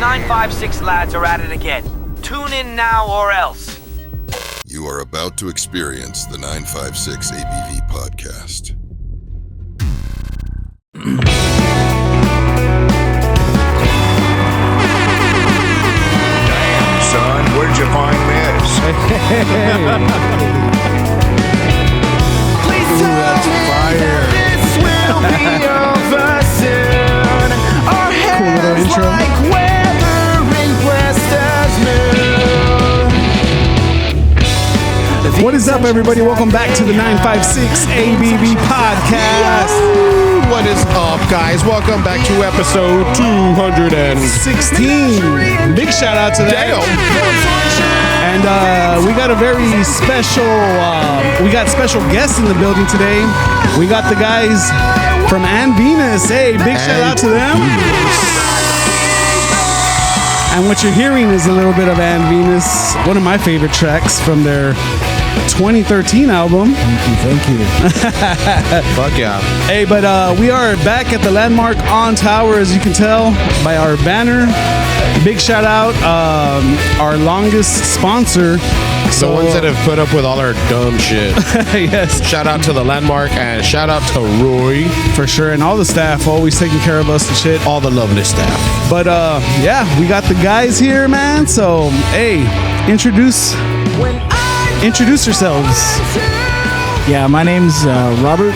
956 lads are at it again. Tune in now or else. You are about to experience the 956 ABV podcast. Damn, son, where'd you find this? Please tell me that this will be over soon. Our hair's intro. like weathering Prester's moon. What is up, everybody? Welcome back to the 956 ABV podcast. What is up, guys? Welcome back to episode 216. Big shout out to that. Damn. And we got a very special, we got special guests in the building today. We got the guys from Ann Venus. Hey, big shout out to them. And what you're hearing is a little bit of Ann Venus, one of my favorite tracks from their 2013 album. Thank you. Fuck yeah. Hey, but we are back at the Landmark on Tower, as you can tell by our banner. Big shout out, our longest sponsor. The ones that have put up with all our dumb shit. Yes. Shout out to the Landmark and shout out to Roy. For sure, and all the staff always taking care of us and shit. All the lovely staff. But yeah, we got the guys here, man. So hey, introduce yourselves. Yeah, my name's Robert.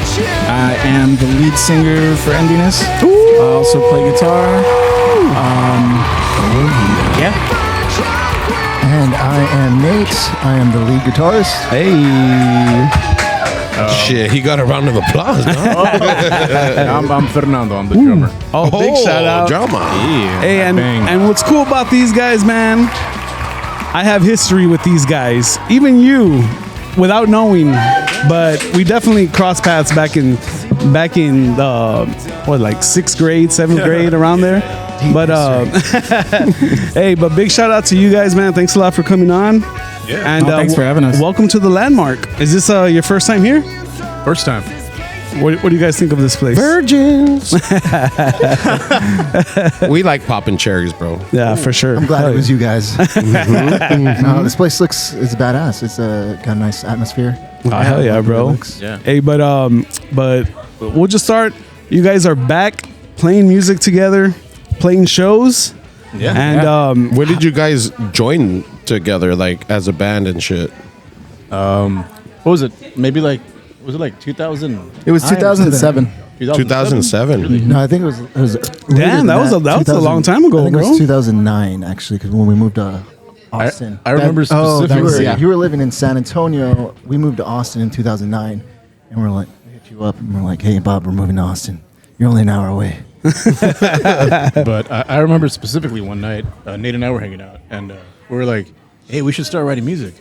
I am the lead singer for Ann Venus. I also play guitar. Yeah. And I am Nate. I am the lead guitarist. Hey, Shit, he got a round of applause. I'm Fernando. I'm the drummer. oh, big shout out. Drama. Hey, and what's cool about these guys, man? I have history with these guys. Even you, without knowing, but we definitely crossed paths back in like 6th grade, 7th grade, around there. But hey, but big shout out to you guys, man. Thanks a lot for coming on. Yeah. And thanks for having us. Welcome to the Landmark. Is this your first time here? First time. What do you guys think of this place? Virgins. We like popping cherries, bro. Yeah, for sure. I'm glad Hell it was yeah. you guys. No, this place it's badass. It's got a nice atmosphere. Oh, hell yeah, bro. Yeah. Hey, but we'll just start. You guys are back playing music together, playing shows. Yeah. And When did you guys join together, like as a band and shit? What was it? Maybe like, was it like 2000? It was 2007. 2007. No, I think it was Damn, that was a long time ago, I think bro. it was 2009 actually, because when we moved to Austin. I remember specifically. You were living in San Antonio. We moved to Austin in 2009, and we're like, we hit you up, and we're like, hey Bob, we're moving to Austin. You're only an hour away. But I remember specifically one night, Nate and I were hanging out, and we were like, hey, we should start writing music.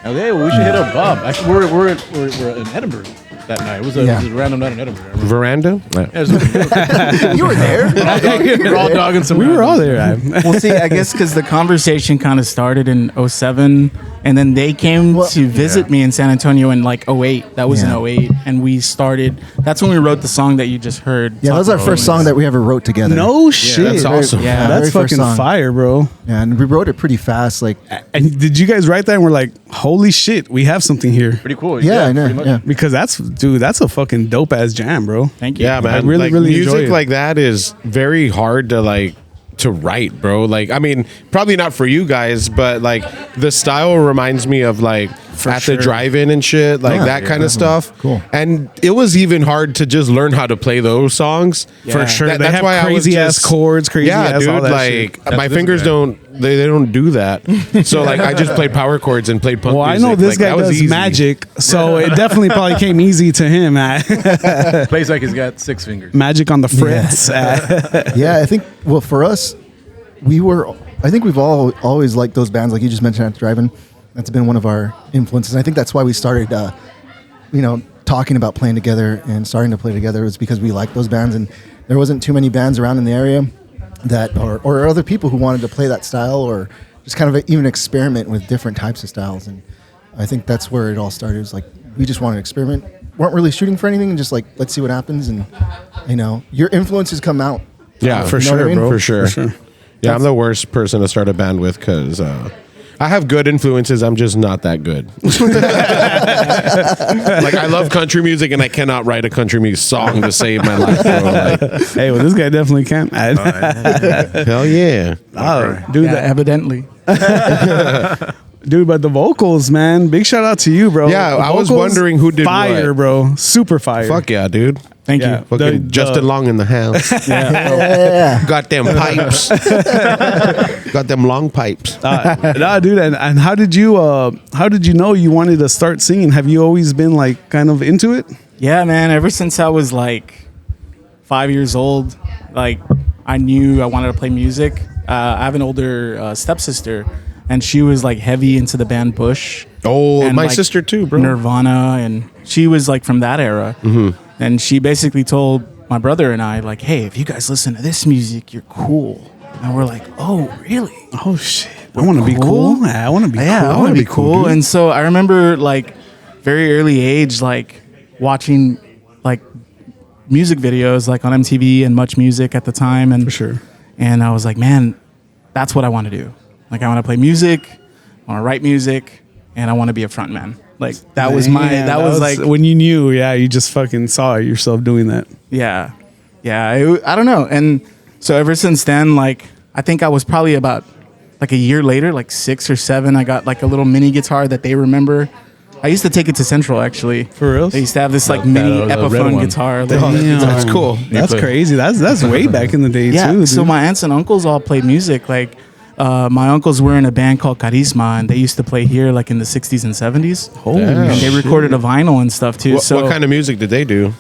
I was like, hey, well, we should hit up Bob. Actually, we're in Edinburgh that night. It was a random night in Edinburgh. Veranda? Yeah, it was- You were there. we're all dogging some. we were all there. Well, see, I guess because the conversation kind of started in 07, and then they came to visit me in San Antonio in like 08. That was in 08, and we started. That's when we wrote the song that you just heard. Yeah, that was our first song that we ever wrote together. No shit. That's awesome. Yeah, That's very first fucking song. fire, bro. Yeah, and we wrote it pretty fast. Like, And did you guys write that and we're like, holy shit, we have something here? Pretty cool. yeah, I know. pretty much. Yeah. Because that's a fucking dope ass jam, bro. Thank you. Yeah, man. I really, like, really enjoy music it. like that is very hard to write, bro. Like, I mean, probably not for you guys, but like the style reminds me of like the drive-in and shit, like Yeah, that kind of stuff. Cool. And it was even hard to just learn how to play those songs. For sure. That- They that's have why I was crazy ass just- chords, crazy ass dude. all that Like shit. my fingers don't they don't do that. So like I just played power chords and played punk Well, I music. know this Like, guy that was does easy. magic, so it definitely probably came easy to him. Plays like he's got 6 fingers. Magic on the frets. Yeah, I think. Well, for us, I think we've always liked those bands, like you just mentioned at Drive-In. That's been one of our influences. And I think that's why we started, talking about playing together and starting to play together. Was because we liked those bands, and there wasn't too many bands around in the area that, or other people who wanted to play that style, or just kind of even experiment with different types of styles. And I think that's where it all started. It was like we just wanted to experiment. Weren't really shooting for anything, and just like let's see what happens. And your influences come out. Yeah, You for know what sure, I mean? bro. For sure. Yeah, I'm the worst person to start a band with because I have good influences. I'm just not that good. Like I love country music, and I cannot write a country music song to save my life. Bro. Like, Hey, well, this guy definitely can. hell yeah. Dude, Yeah, evidently. dude, but the vocals, man. Big shout out to you, bro. Yeah, The I was vocals, wondering who did fire, what. bro. Super fire. Fuck yeah, dude. Thank Yeah. you. Fucking Justin Long in the house. Got them pipes. Got them long pipes. Nah, dude, and how did you know you wanted to start singing? Have you always been like kind of into it? Yeah, man. Ever since I was like 5 years old, like I knew I wanted to play music. I have an older stepsister, and she was like heavy into the band Bush. Oh, and, my like, sister too, bro. Nirvana, and she was like from that era. And she basically told my brother and I, like, hey, if you guys listen to this music, you're cool. And we're like, oh, really? Oh shit! I want to be cool. Yeah, I want to be. Yeah, cool. I want to be cool. And so I remember like very early age, like watching like music videos like on MTV and Much Music at the time. And For sure. And I was like, man, that's what I want to do. Like I want to play music, I want to write music, and I want to be a frontman. Like that was my, Man, that was like, when you knew. Yeah, you just fucking saw yourself doing that. yeah. I don't know. And so ever since then, like, I think I was probably about like a year later, like 6 or 7, I got like a little mini guitar that they remember. I used to take it to Central actually. For real? They used to have this like mini the red Epiphone one. guitar. Damn. That's cool. That's crazy. That's way back in the day Yeah. too. So dude. my aunts and uncles all played music. Like my uncles were in a band called Carisma, and they used to play here like in the 60s and 70s. Holy Damn. And they recorded a vinyl and stuff too. What kind of music did they do?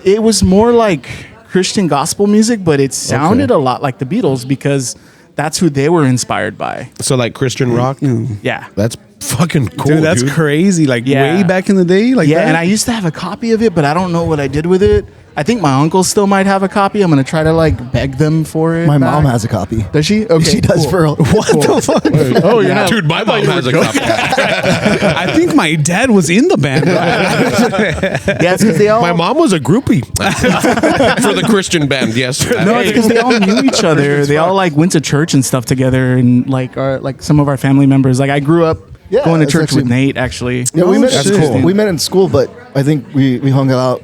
It was more like Christian gospel music, but it sounded a lot like the Beatles because that's who they were inspired by. So like Christian rock? Yeah. That's fucking cool, dude, that's crazy. Like Yeah. way back in the day, like Yeah, that? and I used to have a copy of it, but I don't know what I did with it. I think my uncle still might have a copy. I'm gonna try to like beg them for it. My back. mom has a copy. Does she? Okay, She does cool. for what the fuck? Oh, you're not. Dude, my mom has a copy. I think my dad was in the band. Bro. Yeah, it's because they all. My mom was a groupie for the Christian band. Yes. No, it's because they all knew each other. They all like went to church and stuff together, and like some of our family members. Like I grew up Yeah, going to that's church with actually- Nate. Actually, Yeah, we met. That's cool. We met in school, but I think we hung out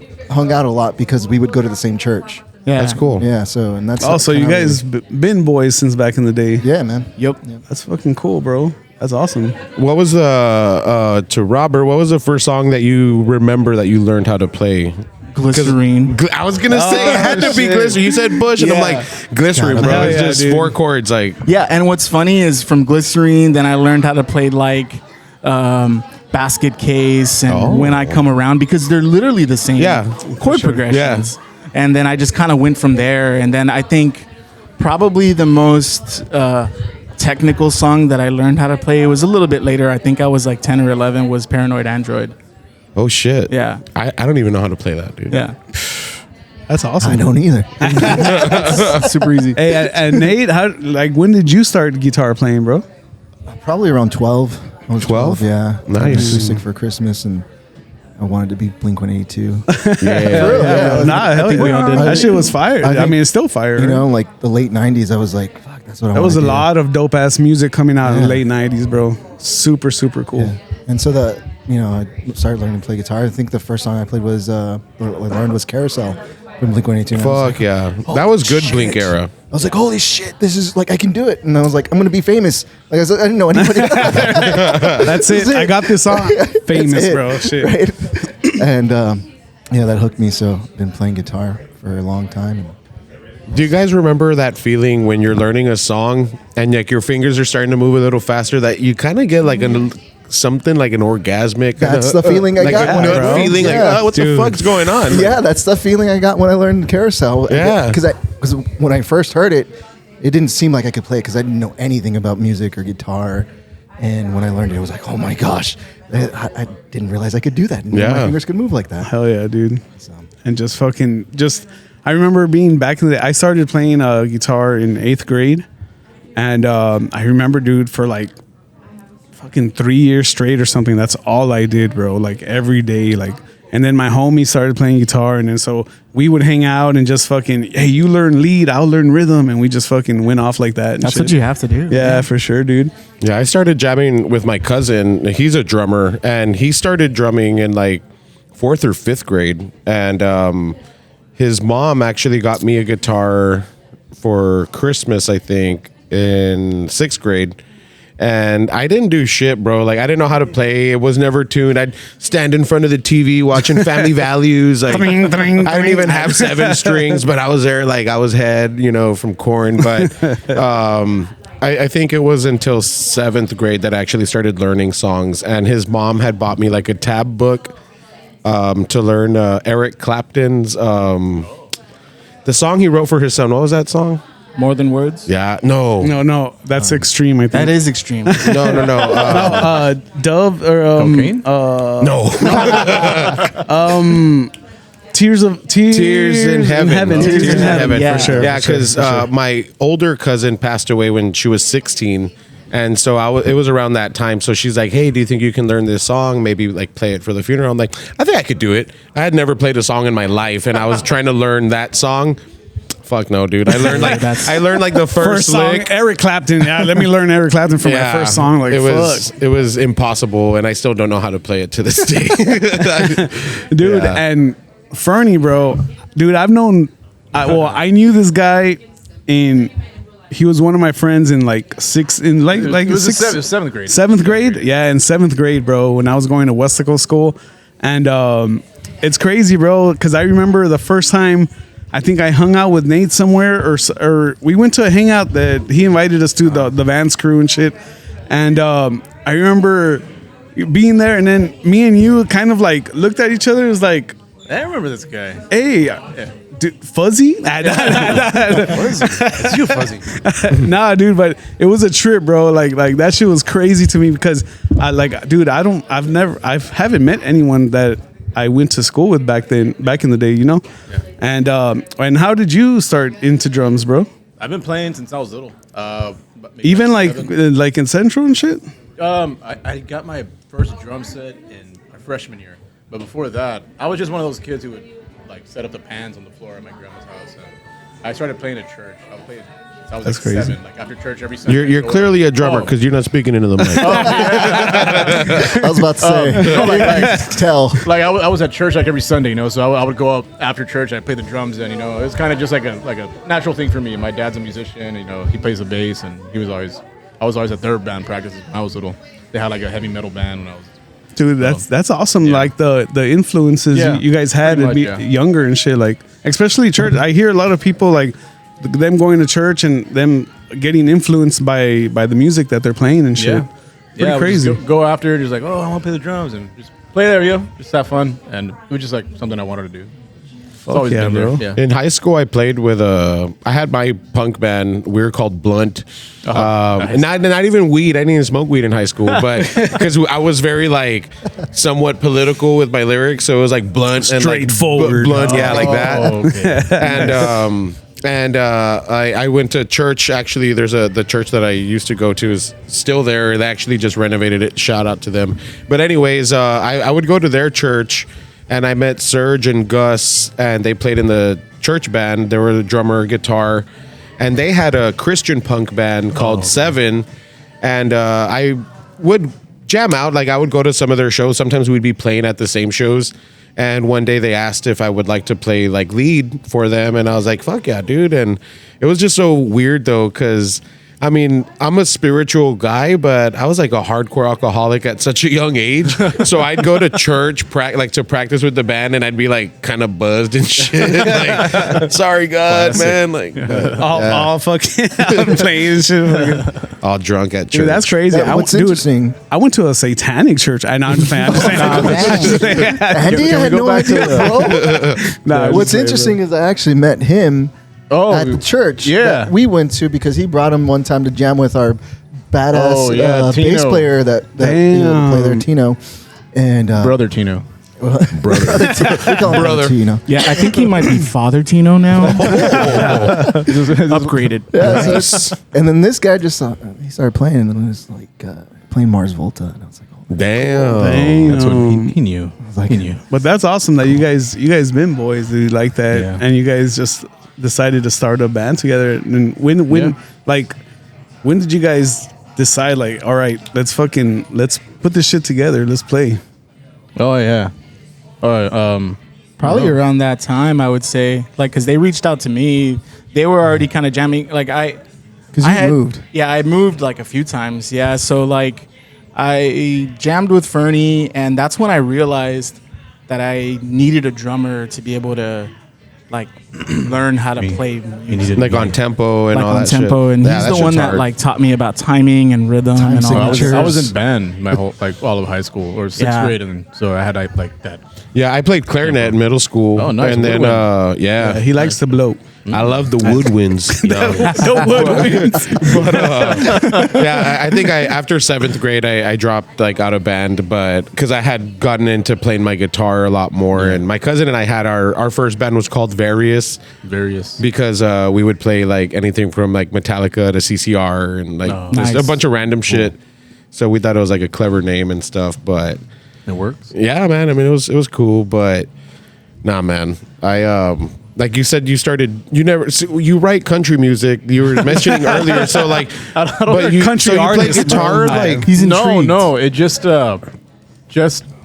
a lot because we would go to the same church. Yeah, That's cool. Yeah, so and that's Also, you kinda guys been boys since back in the day. Yeah, man. Yep. That's fucking cool, bro. That's awesome. What was to Robert? What was the first song that you remember that you learned how to play? Glycerine. I was gonna say it had to be shit. Glycerine. You said Bush, and I'm Yeah. like Glycerine, bro. Hell It's yeah, just dude. 4 chords. Like Yeah, and what's funny is from Glycerine, then I learned how to play like Basket Case and When I Come Around because they're literally the same Yeah, chord sure. progressions. And then I just kind of went from there. And then I think probably the most technical song that I learned how to play, it was a little bit later. I think I was like 10 or 11, was Paranoid Android. oh shit. Yeah. I don't even know how to play that, dude. Yeah. That's awesome. I don't either. Super easy. Hey, and Nate, when did you start guitar playing, bro? Probably around 12. I was 12? 12, yeah. Nice. I was sick for Christmas, and I wanted to be Blink-182. Yeah. Nah, hell we yeah. all did. That shit was fire. I think- mean, it's still fire. You know, like the late 90s, I was like, fuck, that's what I there want was to a do. lot of dope ass music coming out in the Yeah. late '90s, bro. Super, super cool. Yeah. And so I started learning to play guitar. I think the first song I played was, or I learned was Carousel from Blink-182. And I was Fuck yeah. That was good Blink shit. era. I was like, holy shit, this is like, I can do it. And I was like, I'm going to be famous. Like I didn't know anybody. That's it. I got this song. Famous, That's it, bro. Shit. right? And yeah, that hooked me. So I've been playing guitar for a long time. Do you guys remember that feeling when you're learning a song and like your fingers are starting to move a little faster that you kind of get like something like an orgasmic? That's the feeling I like got a when I- nut feeling. Yeah. Like, what Dude. the fuck's going on? Yeah, that's the feeling I got when I learned Carousel. Yeah. Because when I first heard it, it didn't seem like I could play it because I didn't know anything about music or guitar. And when I learned it, I was like, oh my gosh, I didn't realize I could do that. And Yeah. my fingers could move like that. Hell yeah, dude. So, And I remember being back in the day. I started playing guitar in 8th grade, and I remember, dude, for like fucking 3 years straight or something. That's all I did, bro. Like every day, like. And then my homie started playing guitar, and then so we would hang out and just fucking, hey, you learn lead, I'll learn rhythm, and we just fucking went off like that. And That's shit. what you have to do. Yeah, for sure, dude. Yeah, I started jamming with my cousin. He's a drummer, and he started drumming in like 4th or 5th grade. And his mom actually got me a guitar for Christmas, I think, in 6th grade. And I didn't do shit, bro. Like, I didn't know how to play. It was never tuned. I'd stand in front of the TV watching Family Values. Like, I didn't even have 7 strings, but I was there. Like, I was head, from Korn. But I think it was until 7th grade that I actually started learning songs. And his mom had bought me like a tab book to learn Eric Clapton's the song he wrote for his son. What was that song? More Than Words? Yeah, no, That's extreme, I think. That is extreme. no. Dove or Cocaine? No. Tears in Heaven. Tears in Heaven, for sure. Yeah, because my older cousin passed away when she was 16. And so it was around that time. So she's like, hey, do you think you can learn this song? Maybe like play it for the funeral. I'm like, I think I could do it. I had never played a song in my life. And I was trying to learn that song. Fuck no, dude. I learned like the first song, lick. Eric Clapton. Yeah, let me learn Eric Clapton for my first song. Like, it was impossible, and I still don't know how to play it to this day. Dude, Yeah. and Fernie, bro, dude, I knew this guy he was one of my friends in like sixth grade. 7th grade? Yeah, in 7th grade, bro, when I was going to Westaco school. And it's crazy, bro, because I remember the first time I think I hung out with Nate somewhere, or we went to a hangout that he invited us to, the Vans crew and shit. And I remember being there, and then me and you kind of like looked at each other. It was like, I remember this guy. hey, dude, Fuzzy? It's you, Fuzzy. Nah, dude, but it was a trip, bro. Like that shit was crazy to me because I haven't met anyone that I went to school with back in the day, Yeah. And how did you start into drums, bro? I've been playing since I was little. Even like in Central and shit? I got my first drum set in my freshman year. But before that, I was just one of those kids who would like set up the pans on the floor at my grandma's house. And I started playing at church. I would play since I was That's like crazy. 7, like after church every Sunday. You're clearly a drummer because you're not speaking into the mic. I was about to say, tell. Like I was at church like every Sunday, so I would go up after church and I'd play the drums, and it was kind of just like a natural thing for me. My dad's a musician, he plays the bass, and I was always at their band practices when I was little. They had like a heavy metal band when I was. Dude, that's awesome. Yeah. Like the influences you guys had to be younger and shit. Like especially church. I hear a lot of people like them going to church and them getting influenced by the music that they're playing and shit. Pretty crazy. Just go after, just like, I want to play the drums and just play there, just have fun, and it was just like something I wanted to do. It's always been there. bro. Yeah. In high school, I played with I had my punk band. We were called Blunt. Nice. Not even weed. I didn't even smoke weed in high school, but because I was very like somewhat political with my lyrics, so it was like blunt and like Straightforward. blunt, like that. Okay. And I went to church. Actually, the church that I used to go to is still there. They actually just renovated it. Shout out to them. But anyways, I would go to their church, and I met Serge and Gus, and they played in the church band. They were the drummer, guitar, and they had a Christian punk band called Seven. And I would jam out. Like I would go to some of their shows. Sometimes we'd be playing at the same shows. And one day they asked if I would like to play like lead for them, and I was like, "Fuck yeah, dude!" And it was just so weird though, because I mean, I'm a spiritual guy, but I was like a hardcore alcoholic at such a young age. So I'd go to church, to practice with the band, and I'd be like kind of buzzed and shit. Like, sorry, God, man. Like, All fucking playing and shit. all drunk at church. Dude, that's crazy. What's interesting? I went to a satanic church. I'm just saying. Andy, I had no idea, bro. What's interesting is I actually met him at the church that we went to because he brought him one time to jam with our badass bass player that play there, Tino, and Brother Tino. we call him Brother. Tino. Yeah, I think he might be Father Tino now. Upgraded. Yeah, and then this guy just he started playing, and then it was like playing Mars Volta, and I was like, oh. Damn. That's what he knew. I was was like, But that's awesome that you guys been boys, dude, like that, Yeah. and you guys just decided to start a band together. And when when did you guys decide, like, all right, let's put this shit together, let's play? Oh yeah. Probably around that time, I would say, like, because they reached out to me. They were already kind of jamming. Like because you moved. Yeah, I moved like a few times. Yeah, so like I jammed with Fernie, and that's when I realized that I needed a drummer to be able to like learn how to play music. Like on tempo and Like all on that tempo, shit. and Yeah, he's that the shit's one that hard. like taught me about timing and rhythm Time and all that. signatures. I was in band my whole all of high school or sixth Yeah. grade, and so I had like that. Yeah, I played clarinet in middle school. Oh, nice. And then Woodwind. yeah, He likes to blow. I love the woodwinds. Yeah, I think after 7th grade I dropped like out of band, but because I had gotten into playing my guitar a lot more, and my cousin and I had our first band was called Various because we would play like anything from like Metallica to CCR and like just a Nice. bunch of random shit. So we thought it was like a clever name and stuff, but It works. yeah, man. I mean, it was cool, but nah, man. I like you said, you write country music. You were mentioning earlier, so like, but you country so you play artist, guitar, bro. like He's intrigued. No, it just like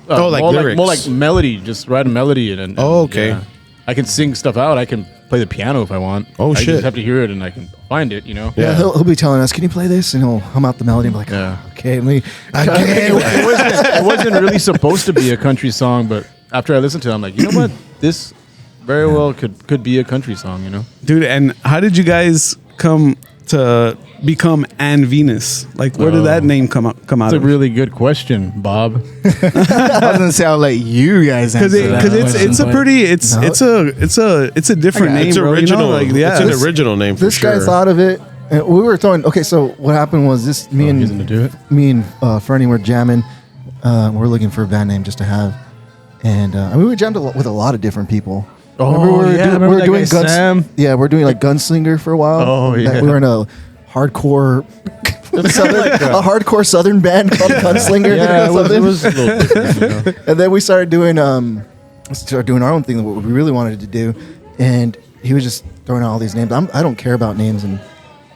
more lyrics. more like melody. Just write a melody and Oh, okay. yeah. I can sing stuff out. I can play the piano if I want. Oh, I shit. just have to hear it and I can find it. You know. Yeah, he'll be telling us, "Can you play this?" And he'll hum out the melody and be like, Yeah. "Okay, let me." It wasn't really supposed to be a country song, but after I listened to it, I'm like, you know what? This very well could be a country song, you know? Dude, and how did you guys come to become Ann Venus? Like, where did that name come out That's a of? really good question, Bob. I was gonna say I'll let you guys answer that Because question, it's a but- pretty it's a different name, it's bro, original. You know? Like, yeah, It's an original name for This sure. guy thought of it. And we were throwing. Okay, so what happened was this: me He's gonna do it. and Fernie were jamming. We're looking for a band name just to have, and I mean, we jammed with a lot of different people. Oh, Remember we were yeah, doing, remember we were that doing guy, Sam? Yeah, we're doing like Gunslinger for a while. Oh, yeah. We were in a hardcore, a hardcore Southern band called Gunslinger. Yeah, or it something. was a little different, you know? And then we started doing our own thing, what we really wanted to do, and he was just throwing out all these names. I don't care about names, and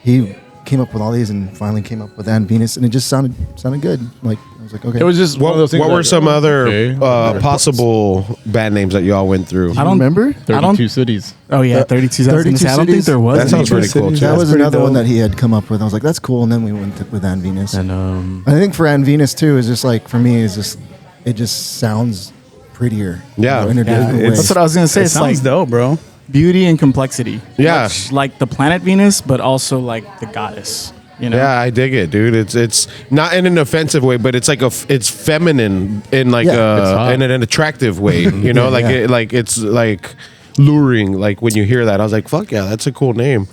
he came up with all these, and finally came up with Ann Venus, and it just sounded good. Like I was like, okay. It was just one of those things. What were like, some other okay. possible band names that you all went through? I don't remember. 32 cities. Oh yeah, 32. 32 I don't think cities. there was. That sounds any. pretty cool, too. That That's was pretty another one dope. that he had come up with. I was like, that's cool, and then we went with Ann Venus. And I think for Ann Venus too is just like for me is just it just sounds prettier. Yeah. in a different way. That's what I was gonna say. it It's sounds like dope, bro. beauty and complexity. Yeah. Much like the planet Venus, but also like the goddess. You know. Yeah, I dig it, dude. It's not in an offensive way, but it's like it's feminine in like Yeah. It's hot. in an attractive way. You know, like Yeah. it's like luring. Like when you hear that, I was like, "Fuck yeah, that's a cool name."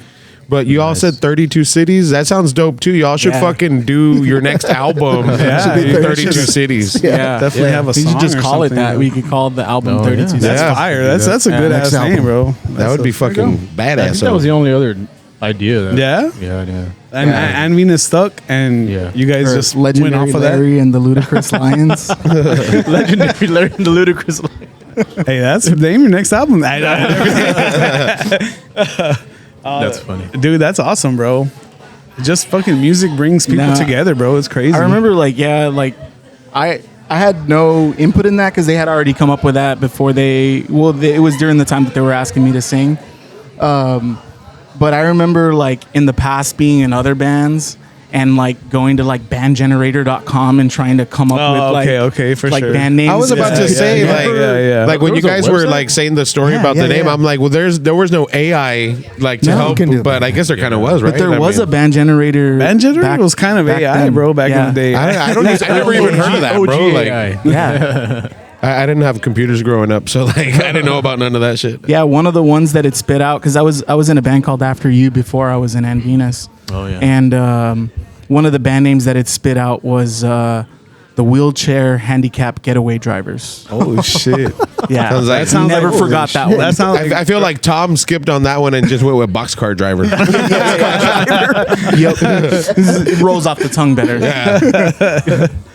But you all said 32 cities. That sounds dope too. Y'all should Yeah. fucking do your next album. Yeah, in dude. 32 cities. Yeah, Definitely have a We song should just or call it something, that. bro. We could call the album Oh, 32. yeah. That's Yeah. fire. That's a good next ass name, album. bro. That would be fucking I badass. think that was the only other idea. That, Yeah? Yeah. And Venus stuck, and Yeah. you guys Or just went Legendary off of that. Larry and the Ludicrous Lions. Legendary Larry and the Ludicrous. Hey, that's the name of your next album. That's funny. Dude, that's awesome, bro. Just fucking music brings people Nah. together, bro. It's crazy. I remember, I had no input in that because they had already come up with that before it was during the time that they were asking me to sing. But I remember, like, in the past being in other bands and, like, going to, like, bandgenerator.com and trying to come up Oh, with, okay, for like sure. band names. I was about to say, like when There you was a guys were website? like saying the story Yeah, about yeah, the name, yeah. I'm like, well, there was no AI like to No, help, you can do but that. I guess there kind of was, right? But there I was mean, a band generator. Band Generator back- was kind of back AI, then. bro, back Yeah. in the day. I never even heard of that, bro. Like, Yeah. I didn't have computers growing up, so like I didn't know about none of that shit. Yeah, one of the ones that it spit out because I was in a band called After You before I was in Ann Venus. Oh, yeah. And one of the band names that it spit out was the Wheelchair Handicap Getaway Drivers. Oh shit! Yeah, Sounds like- sounds never like- forgot that That one. sounds like I feel like Tom skipped on that one and just went with boxcar driver. Yep, it rolls off the tongue better.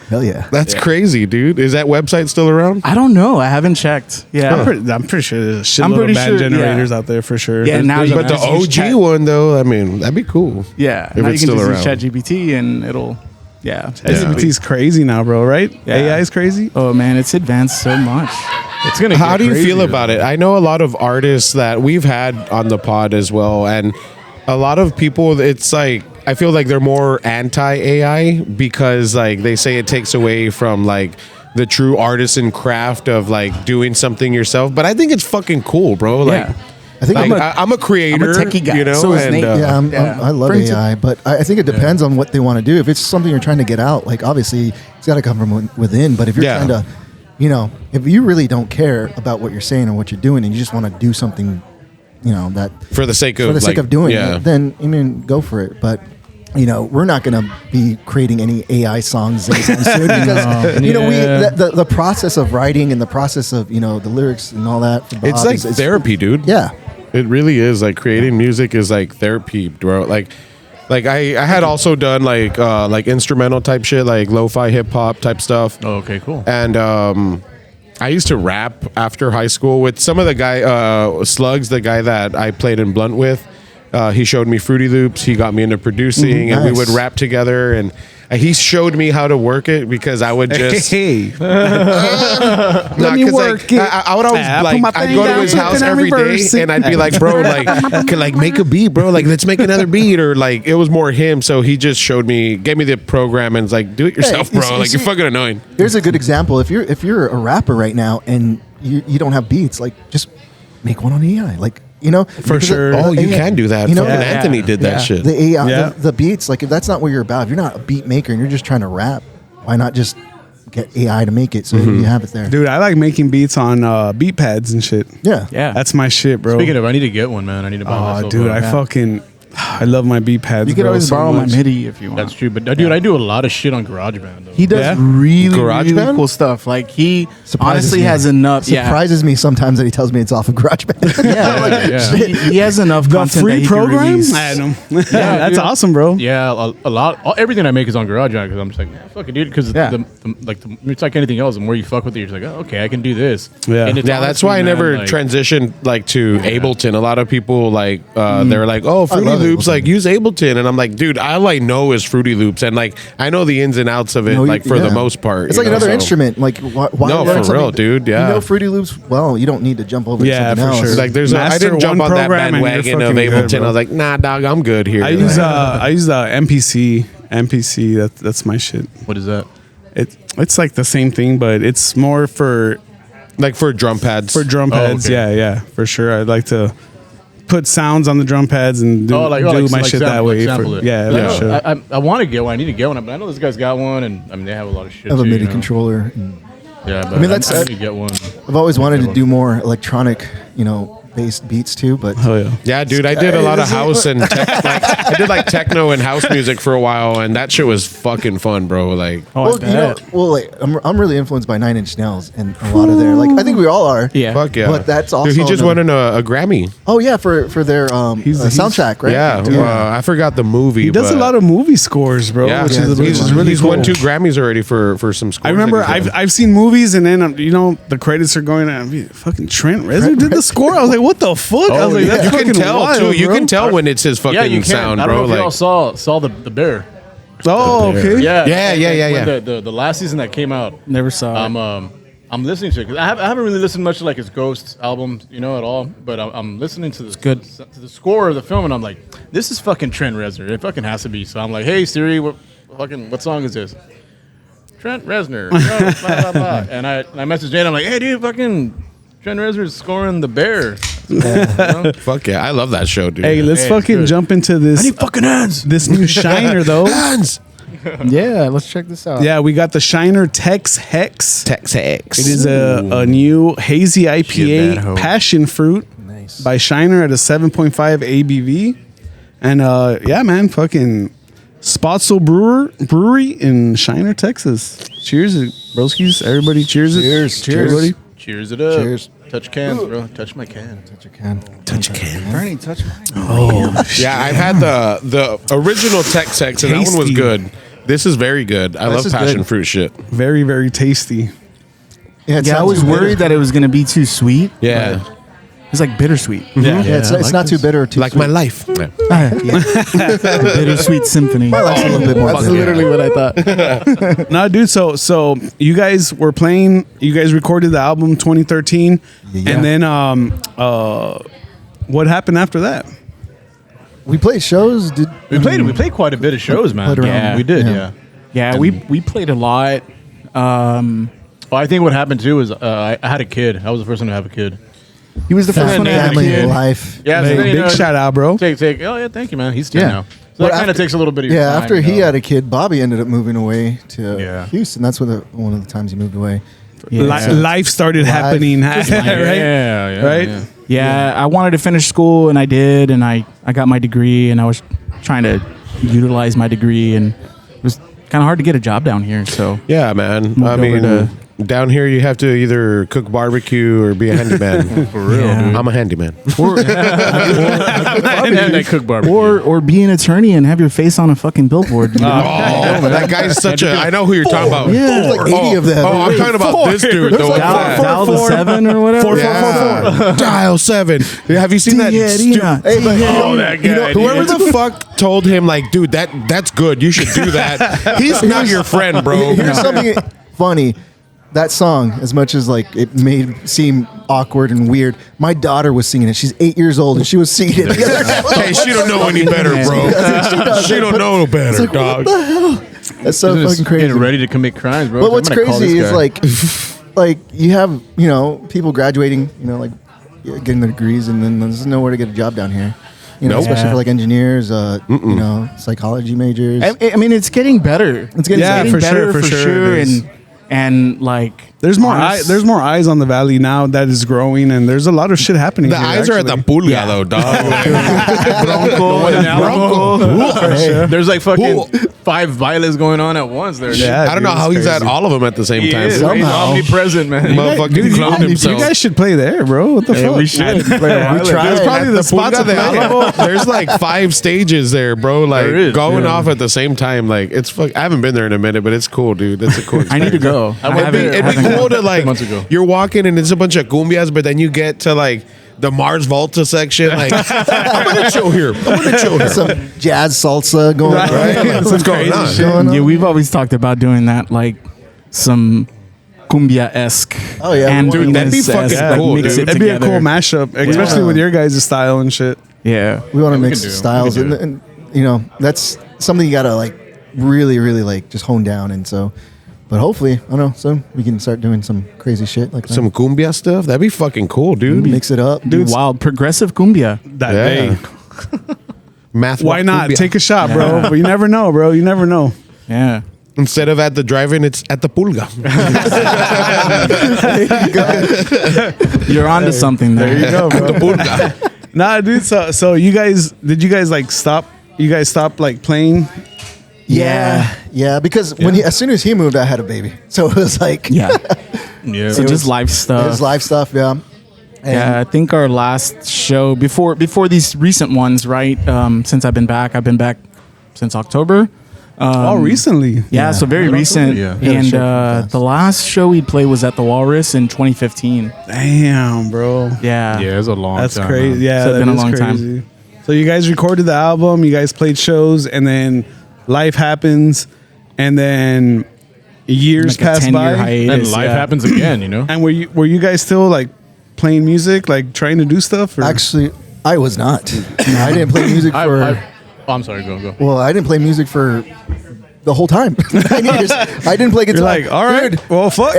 Hell yeah. That's crazy, dude. Is that website still around? I don't know. I haven't checked. Yeah. I'm pretty sure there's a shitload I'm pretty of band sure, generators yeah. out there for sure. Yeah, now There's- you But the can use OG Chat- one, though, I mean, that'd be cool. Yeah. If now it's you can still just around. use ChatGPT and it'll. Yeah. ChatGPT's crazy now, bro. Right? Yeah. AI is crazy. Oh man, it's advanced so much. It's gonna. How get do you crazy, feel though. about it? I know a lot of artists that we've had on the pod as well, and a lot of people, it's like, I feel like they're more anti-AI because like they say it takes away from like the true artisan craft of like doing something yourself. But I think it's fucking cool, bro. Like, Yeah. I think I'm a creator, techie guy. you know, So is and Nate. yeah, I love Brings it- AI, but I think it depends on what they want to do. If it's something you're trying to get out, like obviously it's got to come from within. But if you're Yeah. trying to, if you really don't care about what you're saying or what you're doing, and you just want to do something, that for the sake of for the sake like, of doing yeah. it, then go for it. But we're not going to be creating any AI songs anytime soon because the process of writing and the process of the lyrics and all that. For Bob It's like is therapy, dude. Yeah. It really is. Like creating music is like therapy, bro. Like I had also done like instrumental type shit, like lo-fi hip hop type stuff. Oh, okay, cool. And I used to rap after high school with some of the guy Slugs, the guy that I played in Blunt with. He showed me Fruity Loops. He got me into producing, and we nice. would rap together. And he showed me how to work it because I would just Hey, let me work it. I would always I put like my I'd thing go to down, his put house it on every day, reverse it. and I'd be like, bro, like make a beat, bro. Like let's make another beat, or like it was more him. So he just showed me, gave me the program, and was like, do it yourself, Hey, bro. Like you're fucking annoying. Here's a good example. If you're a rapper right now and you don't have beats, like just make one on AI. Like For sure. Oh, you can do that. Fucking Yeah. Anthony did that shit. The AI, Yeah. the beats. Like if that's not what you're about, if you're not a beat maker and you're just trying to rap, why not just get AI to make it so you have it there? dude, I like making beats on beat pads and shit. Yeah. Yeah. That's my shit, bro. Speaking of, I need to get one, man. I need to buy Oh, myself. dude, one. I love my beat pads. You could bro, always so borrow my much. MIDI if you want. That's true, but dude, I do a lot of shit on GarageBand. Though. He does Yeah? really, GarageBand? really cool stuff. Like he Surprises honestly me. has enough. Surprises me sometimes that he tells me it's off of GarageBand. Yeah, he has enough The content that free he can program? release. I know. That's dude. awesome, bro. Yeah, a lot. Everything I make is on GarageBand because I'm just like, man, fuck it, dude. Because Yeah. it's like anything else. The more you fuck with it, you're just like, oh, okay, I can do this. Yeah. And it's Yeah, that's honestly, why I man, never like, transitioned like to Ableton. A lot of people like they were like, "Oh, Fruity love Loops, Ableton. like use Ableton," and I'm like, "Dude, all I know is Fruity Loops, and like I know the ins and outs of it, like for the most part." It's you like know, another so- instrument. Like why No, learn for real, something- dude, yeah. You know Fruity Loops. Well, you don't need to jump over Yeah, to something for else. sure. Like there's I Master didn't jump one on that program and you're bandwagon of fucking Ableton. good, I was like, "Nah, dog, I'm good here." I use MPC. MPC. That's my shit. What is that? It's like the same thing, but it's more for like for drum pads. drum pads. okay. Yeah, for sure. I'd like to put sounds on the drum pads and do, Oh, like my shit that way. sample it. Yeah, Like, for sure. I want to get one. I need to get one, but I know this guy's got one, and I mean they have a lot of shit. I have a too, MIDI you know? controller. And Yeah, but I mean, that's- I need to get one. I've always wanted to do more electronic, based beats too. But Oh yeah. Yeah, dude, I did a lot of house and I did like techno and house music for a while, and that shit was fucking fun, bro. Like, I'm really influenced by Nine Inch Nails and a lot of their I think we all are. Yeah. fuck yeah. But that's also dude, he just another- won a Grammy. Oh yeah, for their soundtrack, right? Yeah, I forgot the movie. He does a but- lot of movie scores, bro. Yeah, which Yeah, is he's really he's cool. won 2 Grammys already for some scores. I remember that he's done. I've seen movies and then the credits are going on. Fucking Trent Reznor did the score. I was like, what the fuck? I was like, that's you can fucking tell wild, too. You bro. can tell when it's his fucking Yeah, you can. sound, I don't bro. know if Like, y'all saw the bear. Oh, okay. Yeah, Yeah. When the last season that came out, Never saw it. I'm listening to it because I haven't really listened much to like his Ghost albums, at all. But I'm listening to good. to the score of the film, and I'm like, this is fucking Trent Reznor. It fucking has to be. So I'm like, hey Siri, what song is this? Trent Reznor. Blah, blah, blah. And I messaged Jane. I'm like, hey dude, fucking Trent Reznor's scoring the bear. fuck yeah, I love that show, dude. Hey, let's Hey, fucking good. jump into this. fucking hands. This new Shiner though. Hands. Yeah, let's check this out. Yeah, we got the Shiner Tex Hex. Texas. It is a new hazy Shit, that IPA hoe. passion fruit Nice. by Shiner at a 7.5 ABV. And yeah, man, fucking Spotzel Brewery in Shiner, Texas. Cheers, broskies. Everybody cheers it. Cheers. Everybody. Cheers it up. Cheers. Touch cans, bro. Touch my can. Touch a can. Bernie, touch mine. Oh, Yeah, I've had the original Tex and that one was Tasty. good. This is very good. I love is passion good. fruit shit. Very, very tasty. Yeah, it Yeah, I sounds was bitter. worried that it was gonna be too sweet. Yeah. but it's like bittersweet. Yeah. Yeah, it's not too bitter or too Like sweet. my life. Yeah. Bittersweet symphony. My life's a little bit more That's bitter. literally what I thought. No, dude. So you guys were playing. You guys recorded the album 2013, Yeah. and then what happened after that? We played shows. We played quite a bit of shows, man. Played around. Yeah. We did, Yeah. yeah. Yeah, we played a lot. Well, I think what happened too is I had a kid. I was the first one to have a kid. He was the first Yeah, one to yeah, family yeah. in life. Yeah, Hey, so then, big shout out, bro. Take. Oh yeah, thank you, man. He's 10 Yeah. now. So Well, that kind of after- takes a little bit of your Yeah, time, after you he know? had a kid, Bobby ended up moving away to Yeah. Houston. That's one of the times he moved away. Yeah. Life started happening, Just right? Yeah, Right? yeah. Yeah, I wanted to finish school, and I did, and I got my degree, and I was trying to utilize my degree, and it was kind of hard to get a job down here. So Yeah, man. Moved I over mean, to- down here you have to either cook barbecue or be a handyman. For real, Yeah. dude. I'm a handyman. And they cook barbecue. or be an attorney and have your face on a fucking billboard. You know? Oh, that guy's such a. I know who you're talking about. Yeah. There's like 80 of them. Oh, I'm talking about this dude. There's though. like Yeah. Dial the 7 or whatever. Yeah. Dial 7. Have you seen that? Tijerina. Hey, but Oh, that guy. You know, whoever the fuck told him, like, dude, that's good. You should do that. He's not your friend, bro. here's something funny. That song, as much as like it made seem awkward and weird, my daughter was singing it. She's 8 years old and she was singing it. Hey, she don't know any better, bro. She don't know no better, dog. That's so Just fucking crazy. Getting ready to commit crimes, bro. But I'm what's gonna call crazy this is guy. like you have people graduating, like getting their degrees, and then there's nowhere to get a job down here. Nope. Especially Yeah. for like engineers, psychology majors. I mean, it's getting better. It's getting Yeah, better. for sure, for sure it is. and like There's more. honest- There's more eyes on the valley now that is growing, and there's a lot of shit happening. The here, eyes are at the actually. pulga, though, dog. There's like fucking 5 violets going on at once there. dude. Yeah, I don't know dude, how it's he's at crazy. all of them at the same He time. is. Somehow. He's omnipresent, man. Motherfucking Dude, cloned you himself. guys should play there, bro. What the fuck? we should. We tried. There's probably the At spots Pulga de available. Alamo, there's like 5 stages there, bro. Like There is, going yeah. off at the same time. Like it's fuck. I haven't been there in a minute, but it's cool, dude. It's a cool. I need to experience. go. I went haven't- there- It'd be haven't cool gone. to like Months ago. you're walking and it's a bunch of cumbias, but then you get to like the Mars Volta section. Like I'm gonna chill here. I'm gonna chill here. Some jazz salsa going on. Right? What's going on? Going on. Yeah, we've always talked about doing that, like some cumbia-esque. Oh, yeah. Dude, that'd be fucking cool, mix dude. it It'd be a together. cool mashup, especially with your guys' style and shit. Yeah. We want to we mix can do it. styles, We can and, do and that's something you gotta like really, really like just hone down. And so, but hopefully, I don't know, soon we can start doing some crazy shit like that. Some cumbia stuff. That'd be fucking cool, dude. Mix it up, Dude, wild progressive cumbia. That Yeah. day. Math. Why walk not? cumbia. Take a shot, bro. But you never know, bro. You never know. Yeah. Instead of at the drive-in, it's at the pulga. You're onto something there. There you go, At the bro. pulga. Nah, dude. So you guys, did you guys like stop? You guys stopped like playing? Yeah, because when as soon as he moved, I had a baby, so it was like Yeah. Yeah. So just live it stuff. was live stuff. Yeah, and Yeah, I think our last show before these recent ones, right? Since I've been back since October. Oh, recently. Yeah, so very recent. Yeah. Yeah, And sure, fast. the last show we played was at the Walrus in 2015. Damn, bro. Yeah. Yeah, it's a long That's time. crazy. man. Yeah, So it's that been a is long time. crazy. So you guys recorded the album, you guys played shows, and then life happens, and then years Like a pass 10-year by. hiatus. And life yeah. happens again, you know? And were you guys still like playing music, like trying to do stuff? Or? actually, I was not. I didn't play music for. I'm sorry, go. Well, I didn't play music for the whole time. 9 years. I didn't play guitar. You're like, all right, Dude, well, fuck.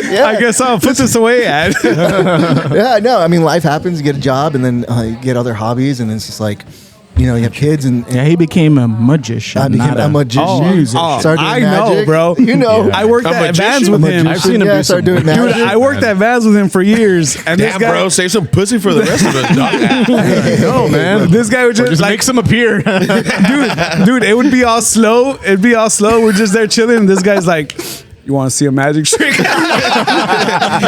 yeah. I guess I'll put this away, Ad. Yeah, no, I mean, life happens. You get a job, and then you get other hobbies, and it's just like, you have kids, and Yeah, he became a magician. I became not a magician. Oh, Started doing I know, magic. bro. You know, I worked A at magician? Vans with him. I've seen him yeah, do started some- doing Dude, magic. I worked at Vans with him for years, and this Damn, guy, bro, save some pussy for the rest of us, dog. No, man. this guy would just, Just like, makes him appear. dude, it would be all slow. It'd be all slow. We're just there chilling, and this guy's like, "You want to see a magic trick?"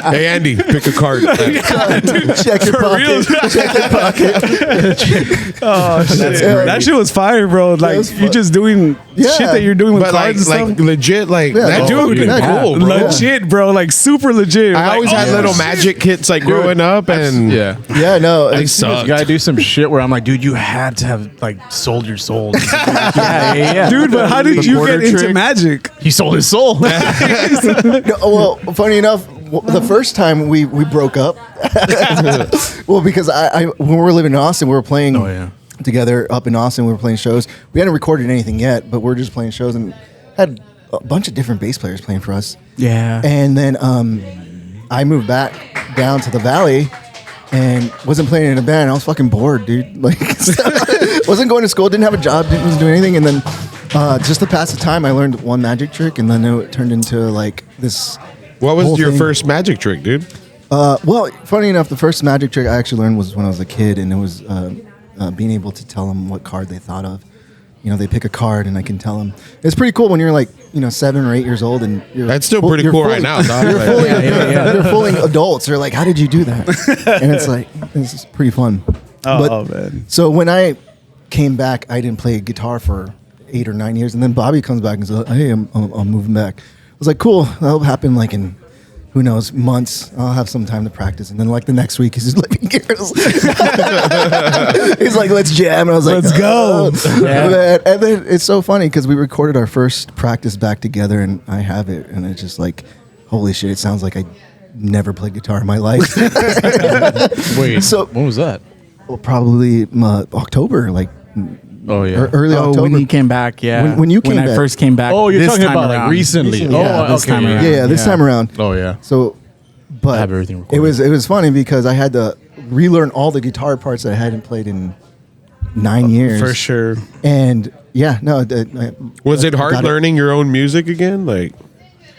Hey Andy, pick a card. Check your pocket. Check your pocket. Oh shit, great. that shit was fire, bro. Like was you're fun. just doing Yeah. shit that you're doing with But cards like and stuff. legit, like Yeah, that oh, dude, yeah, cool, bro. Legit, bro. Like super legit. I Like, always oh, had little magic kits like growing up, and Yeah. Yeah, no. I it's- sucked. You gotta do some shit where I'm like, dude, you had to have like sold your soul. yeah. Dude, but how did The you quarter get into trick. magic? He sold his soul. No, well, funny enough, the first time we broke up, well, because I when we were living in Austin, we were playing together up in Austin. We were playing shows. We hadn't recorded anything yet, but we were just playing shows and had a bunch of different bass players playing for us. Yeah. And then I moved back down to the Valley and wasn't playing in a band. I was fucking bored, dude. Like, wasn't going to school, didn't have a job, wasn't doing anything. And then just to pass the time, I learned one magic trick, and then it turned into like this. what was whole your thing. first magic trick, dude? Well, funny enough, the first magic trick I actually learned was when I was a kid, and it was being able to tell them what card they thought of. You know, they pick a card, and I can tell them. It's pretty cool when you're like, 7 or 8 years old, and you're That's still full- pretty you're cool fully- right now, dog. You're Like- fooling, you're fooling adults. They're like, "How did you do that?" And it's like, this is pretty fun. Oh, man. So when I came back, I didn't play guitar for 8 or 9 years, and then Bobby comes back and says, "Hey, I'm moving back." I was like, "Cool, that'll happen like in." Who knows, months. I'll have some time to practice. And then like the next week, he's just living here. He's like, let's jam. And I was like, Let's go. Man. And then it's so funny because we recorded our first practice back together and I have it. And it's just like, holy shit, it sounds like I never played guitar in my life. Wait, So- when was that? Well, probably October, like Oh yeah. early October. when he came back, yeah. When you came I back. first came back. Oh, you're this talking time about like around. recently. Recently, Oh, yeah, this okay, time around. yeah, this time around. Oh yeah. So, but I have everything it recorded. was funny because I had to relearn all the guitar parts that I hadn't played in 9 years. For sure. And yeah, no. Was it hard got learning your own music again? Like,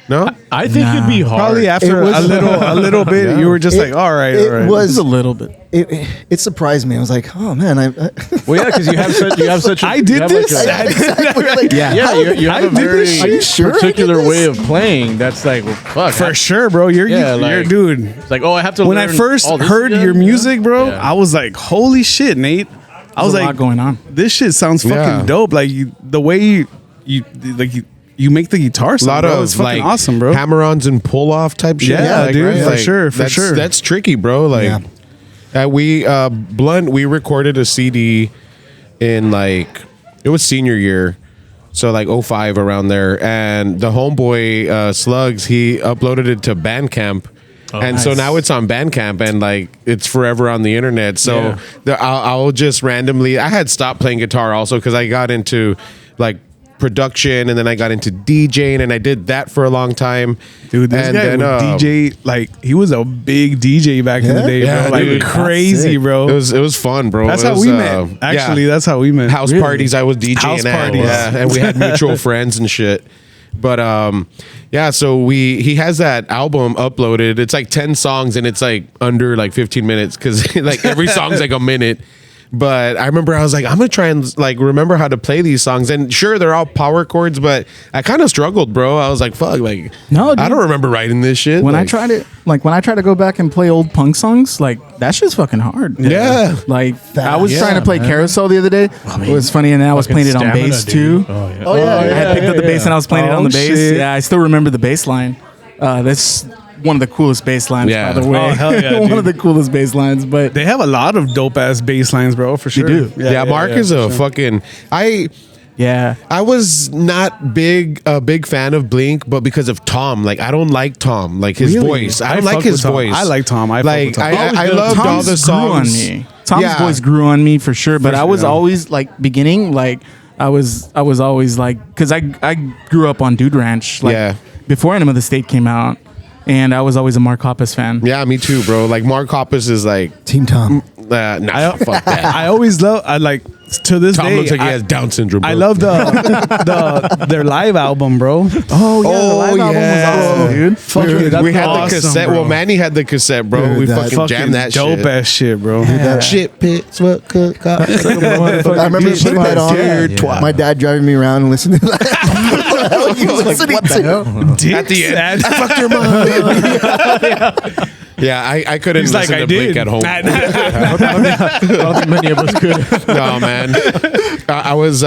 no? I think it'd be hard. Probably after It was- a little bit, you were just like, all right, all right. It was Just a little bit. It surprised me. I was like, oh man, Well, yeah, because you have such. I did this? exactly. Like, Yeah. Yeah, you I have a did very this Are you sure I did particular this? way of playing. That's like, well, fuck. For sure, bro. You're like- dude. It's like, oh, I have to. When I learn first all this heard again? your music, bro, Yeah. I was like, holy shit, Nate. I was There's a lot like, going on. this shit sounds fucking Yeah. dope. Like the way you make the guitar A sound, lot bro. of It's fucking like awesome, bro. hammer-ons and pull-off type shit. Yeah, like, dude, for sure, for that's, sure. That's tricky, bro. Like, we Blunt, we recorded a CD in like it was senior year, so like 05 around there, and the homeboy Slugs, he uploaded it to Bandcamp. And so nice. now it's on Bandcamp and like it's forever on the internet. So I'll just randomly. I had stopped playing guitar also because I got into like production and then I got into DJing and I did that for a long time. Dude, this and guy then, would DJ, like, he was a big DJ back in the Yeah? day, Yeah, bro. Like, dude. crazy, bro. It was fun, bro. That's It how was, we met. Actually, that's how we met. house parties. I was DJing House at, parties. yeah, and we had mutual friends and shit. But yeah, so he has that album uploaded. It's like 10 songs and it's like under like 15 minutes because like every song's like a minute. But I remember I was like, I'm gonna try and like remember how to play these songs. And sure, they're all power chords, but I kind of struggled, bro. I was like, fuck, like No, I dude. don't remember writing this shit. When I Like, tried it, like when I try to go back and play old punk songs, like that shit's fucking hard. Yeah. Like I was Yeah, trying to play Carousel the other day. It was funny, and I was playing it on Stamina, bass dude. too. Oh yeah. Oh yeah, I had picked up the bass and I was playing it on the bass. shit. Yeah, I still remember the bass line. That's one of the coolest bass lines, Yeah. by the way. Oh, hell yeah, One dude. of the coolest bass lines, but They have a lot of dope ass bass lines, bro, for sure. do. Yeah, Mark is a for sure. fucking yeah. I was not a big fan of Blink, but because of Tom, like I don't like Tom, like his Really? voice. I I don't like fuck his with Tom. voice. I like Tom. I fuck like with Tom. I loved all Tom's the songs. grew on me. Tom's Yeah. voice grew on me for sure, but I was sure. always like beginning like I was always like because I grew up on Dude Ranch like Yeah. before Enema of the State came out, and I was always a Mark Hoppus fan. Yeah, me too, bro. Like Mark Hoppus is like, Team Tom. nah, fuck that. I always love. I like to this Tom day. looks like he I- has Down syndrome. Bro. I love their live album, bro. Oh yeah, the live album yeah. was awesome, dude. Fuck Dude, yeah, that's we had the awesome, cassette. bro. Well, Manny had the cassette, bro. Dude, we that fucking jammed that dope shit. ass shit, bro. That Shit pits what cook up. I remember putting that on. My dad driving me around and listening to that. hell are you listening what the hell? At the end, I fucked your mom. Yeah, I couldn't He's listen like, to I Blink did. at home. I don't think many of us could. No, man. I was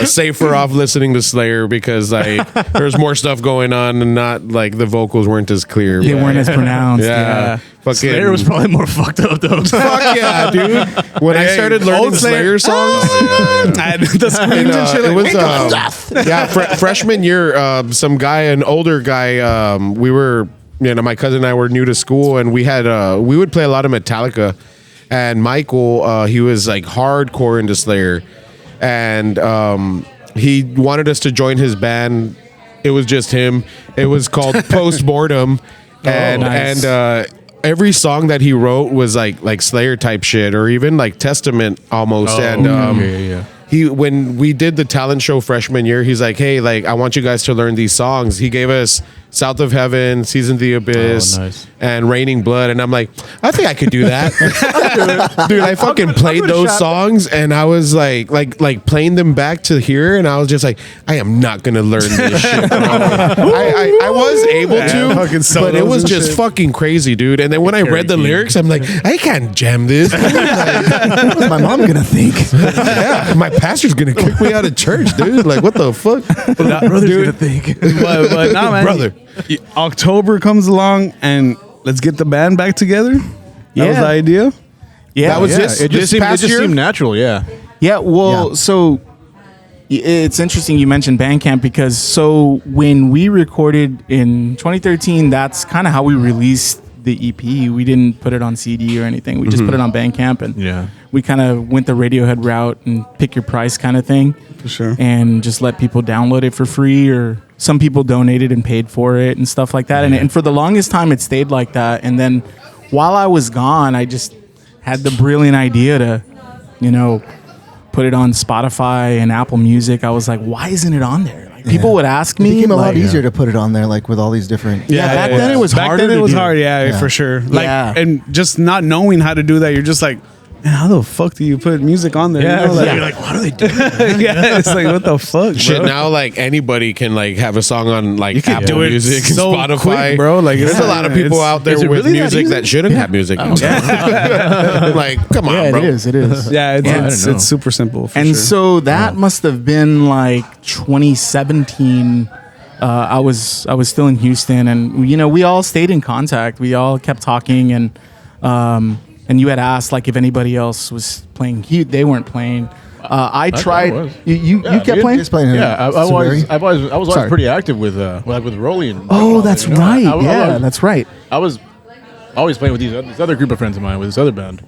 safer off listening to Slayer because there's more stuff going on and not like the vocals weren't as clear. They but- weren't as pronounced. Yeah. Fucking Slayer was probably more fucked up though. fuck yeah, dude. When I started learning old Slayer songs, The screams and shit. it Like, was freshman year. Some guy, an older guy, we were, my cousin and I were new to school, and we had we would play a lot of Metallica. And Michael, he was like hardcore into Slayer, and he wanted us to join his band. It was just him. It was called Postmortem, and nice. every song that he wrote was like Slayer type shit, or even like Testament almost. And he, when we did the talent show freshman year, he's like, hey, like I want you guys to learn these songs. He gave us South of Heaven, Season of the Abyss, nice. and Raining Blood. And I'm like, I think I could do that. Dude, I fucking played those songs, and I was like playing them back to here, and I was just like, I am not gonna learn this shit, bro. I was able fucking to, solos but it was and just shit. fucking crazy, dude. And then when I read the lyrics, I'm like, I can't jam this. What was my mom gonna think? Yeah, my pastor's gonna kick me out of church, dude. Like, what the fuck? Brother's gonna think. but nah, man. Brother. October comes along and let's get the band back together. That was Yeah. the idea. Yeah, That was Yeah, this it just seemed, past it just year? seemed natural. Yeah. Yeah, well, Yeah. so it's interesting you mentioned Bandcamp because so when we recorded in 2013, that's kind of how we released the EP. We didn't put it on CD or anything. We just put it on Bandcamp, and Yeah. we kind of went the Radiohead route and pick your price kind of thing. For sure. And just let people download it for free, or some people donated and paid for it and stuff like that. And for the longest time, it stayed like that. And then while I was gone, I just had the brilliant idea to, put it on Spotify and Apple Music. I was like, why isn't it on there? Like, people would ask It me. became a lot like, easier to put it on there, like with all these different. Yeah, back then it was Back harder. then it to was do. hard, yeah, Yeah. for sure. Like, Yeah. and just not knowing how to do that, you're just like, man, how the fuck do you put music on there? Yeah. You know, like, You're like, what are they doing? yeah, it's like, what the fuck, Shit, bro? now like anybody can like have a song on like You can Apple do it Music, so Spotify, quick, bro. Like, there's it's a lot of not- people it's- out there is it with really that music easy? that shouldn't have music. Like, come on, Yeah, bro. it is. It is. Yeah, it's, Yeah, I it's, don't know. it's super simple. For And sure. so that must have been like 2017. I was still in Houston, and we all stayed in contact. We all kept talking, and you had asked like if anybody else was playing. They weren't playing. I tried. was. You Yeah, kept dude. playing. Just playing. Yeah, I was Sumeri. always Sorry. pretty active with Rolly and. Oh, that's you know, right. I Yeah, that's right. I was always playing with this other group of friends of mine with this other band,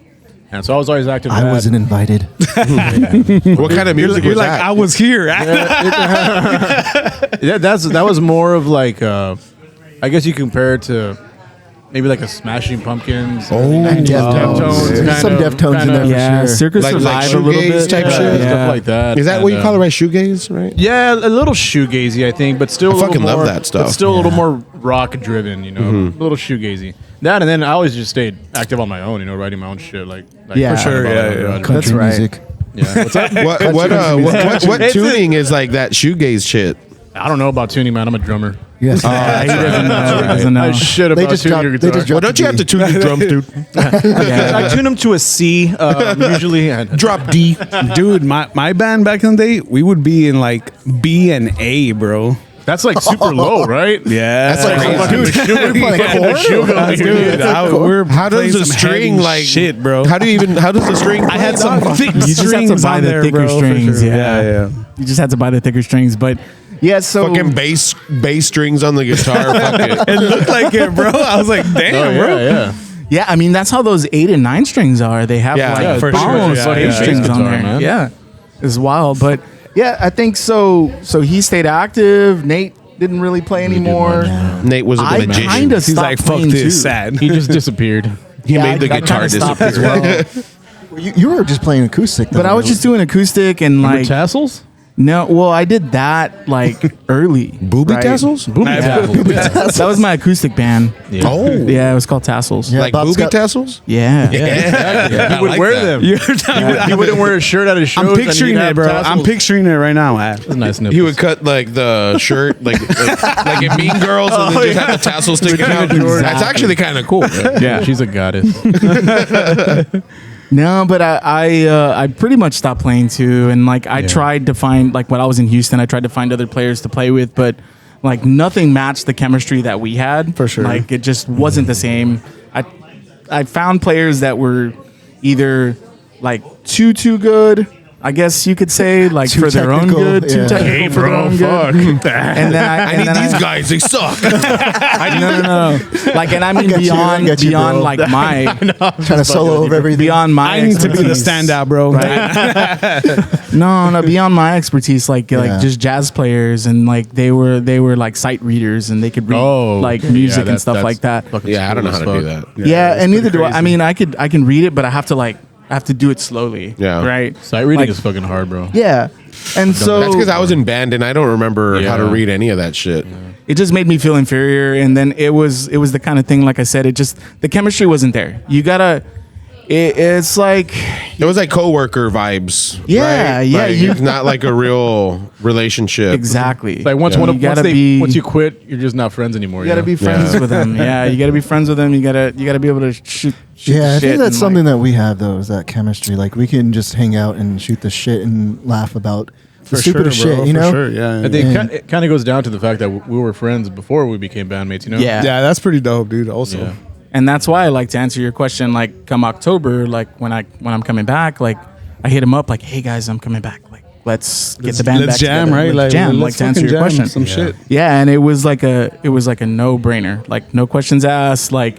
and so I was always active. I with wasn't invited. What kind of music you're was like, that? I was here. Yeah, that was more of like I guess you compare it to maybe like a Smashing Pumpkins. And Deftones, Some Deftones in there for Yeah, sure. Circus Like Survive a little shoegaze bit. type shit? stuff like that. Is that And, what you call it, right? Shoegaze, right? Yeah, a little shoegazy, I think, but still. I a little fucking love more, that stuff. But still a little more rock driven, a little shoegazy. That, and then I always just stayed active on my own, writing my own shit, like Yeah. for sure, yeah. Country That's right. music. yeah. What's up? What tuning is like that shoegaze shit? I don't know about tuning, man. I'm a drummer. Yes. He doesn't know. He doesn't know. I shit about They just tuning dropped- your they guitar. just Well, don't you have to tune your drums, dude? Yeah. I tune them to a C usually. And Drop D. Dude, my band back in the day, we would be in like B and A, bro. that's like super low, right? Yeah, That's like crazy. Dude, we're How playing does the some string heavy like shit, bro? How does the string? I had some thick You just have to strings buy on the there, thicker bro, for strings. sure. Yeah. You just had to buy the thicker strings, but yeah. So fucking bass strings on the guitar. Fuck it. It looked like it, bro. I was like, damn, bro. yeah. yeah, I mean that's how those 8 and 9 strings are. They have Yeah, like yeah, for sure. almost Yeah, yeah, strings yeah. on there. Man. Yeah, it's wild. But yeah, I think so. So he stayed active. Nate didn't really play anymore. Nate was a I magician. kind of He's stopped like, fuck playing this, too. sad. He just disappeared. He Yeah, made the I guitar kinda stopped disappear. as well. You were just playing acoustic, though, But I was right? just doing acoustic and like Tassels? No, well, I did that like early. Booby right? tassels? Booby tassels. That was my acoustic band. Yeah. Oh. Yeah, it was called Tassels. Yeah, Like Bob's booby got- tassels? Yeah. Yeah. He would like wear that. them. You're talking He wouldn't wear a shirt at his shows. I'm picturing it, bro. I'm picturing it right now. That's nice. He would cut like the shirt, like in Mean Girls, and then just have the tassel sticking out. Jordan. That's actually kind of cool. Yeah, she's a goddess. No, but I pretty much stopped playing too, and like I tried to find like when I was in Houston, I tried to find other players to play with, but like nothing matched the chemistry that we had. For sure. Like it just wasn't the same. I found players that were either like too good, I guess you could say, like Too for their own technical, good, yeah. too technical for their own good. And then I need these guys. They suck. No. Like, and I mean got you, I got you, beyond bro. like my Trying to solo over everything. beyond my I need to be the expertise. standout, bro. No, beyond my expertise, like Yeah. just jazz players, and like they were like sight readers, and they could read like music and stuff like that. Yeah, I don't know how to do that. Yeah, and neither do I. I mean, I can read it, but I have to do it slowly. Yeah. Right. Sight reading Like- is fucking hard, bro. Yeah. And so That's because I was in band and I don't remember how to Yeah. read any of that shit. it just made me feel inferior, and then it was the kind of thing, like I said, it just the chemistry wasn't there. You gotta. It's like It was like coworker vibes. Yeah, right? yeah, Like, you- it's not like a real relationship. exactly. Like once You once gotta they be- once you quit, you're just not friends anymore. You gotta be friends with them. Yeah, you gotta be friends with them. You gotta be able to shoot. Yeah, I shit think that's and, something that we have though, is that chemistry. Like we can just hang out and shoot the shit and laugh about the stupidest shit, you know? For sure, yeah. I think And- it kind of goes down to the fact that we were friends before we became bandmates. You know? Yeah. Yeah, that's pretty dope, dude. Also, Yeah. And that's why I like to answer your question. Like come October, like when I'm coming back, like I hit him up, like, hey guys, I'm coming back. Like let's get the band let's back jam, together. right? Let's jam. Like let's to answer fucking your jam question. some shit. Yeah, and it was like a no brainer. Like no questions asked. Like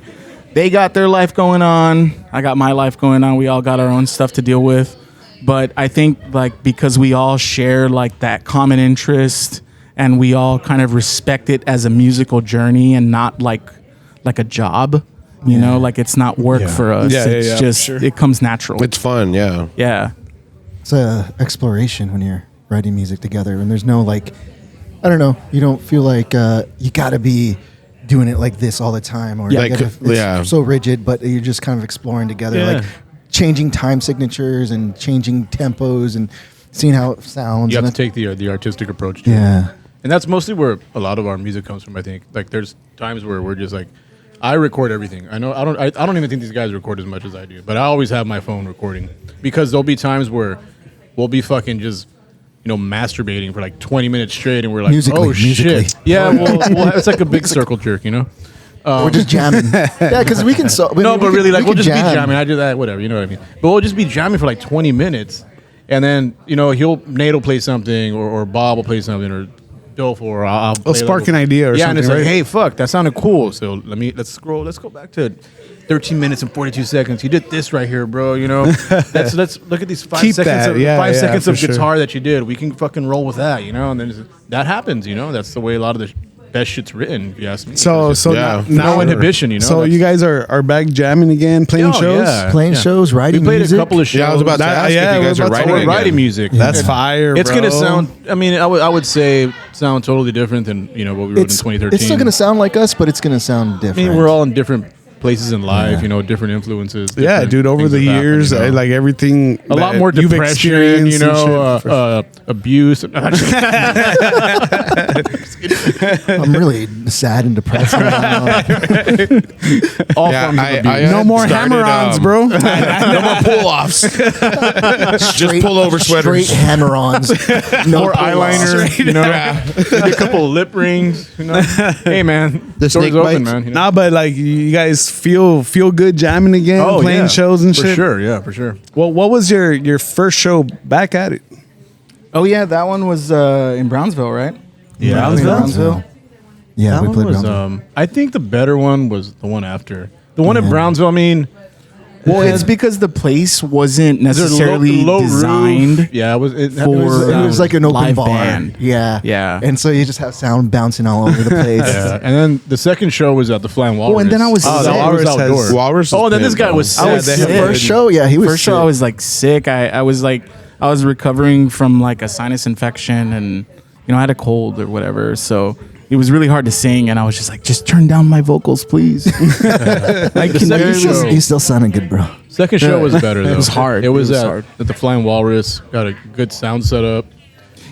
they got their life going on. I got my life going on. We all got our own stuff to deal with. But I think like because we all share like that common interest, and we all kind of respect it as a musical journey and not like a job. You know, like it's not work for us. Yeah, yeah, it's yeah, just for sure. it comes natural. It's fun, yeah. Yeah. It's a exploration when you're writing music together, and there's no like, I don't know, you don't feel like you gotta be doing it like this all the time, or Like, it's yeah. so rigid, but you're just kind of exploring together, Yeah. like changing time signatures and changing tempos and seeing how it sounds. You have and to take the artistic approach. To it. yeah, And that's mostly where a lot of our music comes from. I think like there's times where we're just like, I record everything. I know I don't even think these guys record as much as I do, but I always have my phone recording because there'll be times where we'll be fucking just masturbating for like 20 minutes straight, and we're like, Musically, oh shit, musically. yeah. Well, it's like a big circle jerk, we're just jamming. Yeah, because we can. No, but really, like we'll can just jam. be jamming. I do that, whatever. You know what I mean? But we'll just be jamming for like 20 minutes, and then Nate will play something, or Bob will play something, or Dolph, or I'll play spark an idea or yeah, and it's something, like, right? hey, fuck, that sounded cool. So let's scroll. Let's go back to 13 minutes and 42 seconds. You did this right here, bro. Let's look at these 5 Keep seconds that. of Yeah, 5 yeah, seconds for of sure. guitar that you did. We can fucking roll with that, and then that happens. That's the way a lot of the best shit's written. If you ask me. So There's Yeah. now no inhibition. So That's- you guys are back jamming again, playing Oh, shows. yeah. Playing shows, writing We played music. a couple of shows. Yeah, I was about to That- ask yeah, if you we're guys are about to- writing We're again. writing music. That's fire. It's bro. gonna sound. I mean, I would say sound totally different than what we wrote in 2013. It's still gonna sound like us, but it's gonna sound I different. mean, we're all in different places in life. Different influences. Yeah, different dude. Over things the that happen, years, like everything. a lot that more you've depression. experienced and shit, for sure. Abuse. I'm really sad and depressed right now. all Yeah, forms of I abuse. no more started, hammer-ons, bro. No more pull-offs. Just pull over sweaters. Straight hammer-ons. No More pull-offs. eyeliner. Maybe a couple of lip rings. Hey man, The door's snake open, bites? man. Nah, but like you guys feel good jamming again, playing yeah. shows and for shit. sure. Yeah, for sure. Well, what was your first show back at it? Oh yeah, that one was in Brownsville, right? Brownsville. Yeah, That we one played was, Brownsville. I think the better one was the one after. The one at Brownsville, I mean, Well, it's because the place wasn't necessarily low designed. roof. Yeah, it was. It It was like an open live bar. band. Yeah. Yeah. And so you just have sound bouncing all over the place. Yeah, and then the second show was at the Flying Walrus. Oh, and then I was that sick. was outdoors. Walrus Oh, is then this big, guy bro. was I sick. was The sick. first show, yeah, he was First show, I sick. was like sick. I was like, I was recovering from like a sinus infection, and I had a cold or whatever. So it was really hard to sing, and I was just like, just turn down my vocals, please. Like, You still sounded good, bro. Second show was better though. It was hard. It was hard. at the Flying Walrus. Got a good sound setup.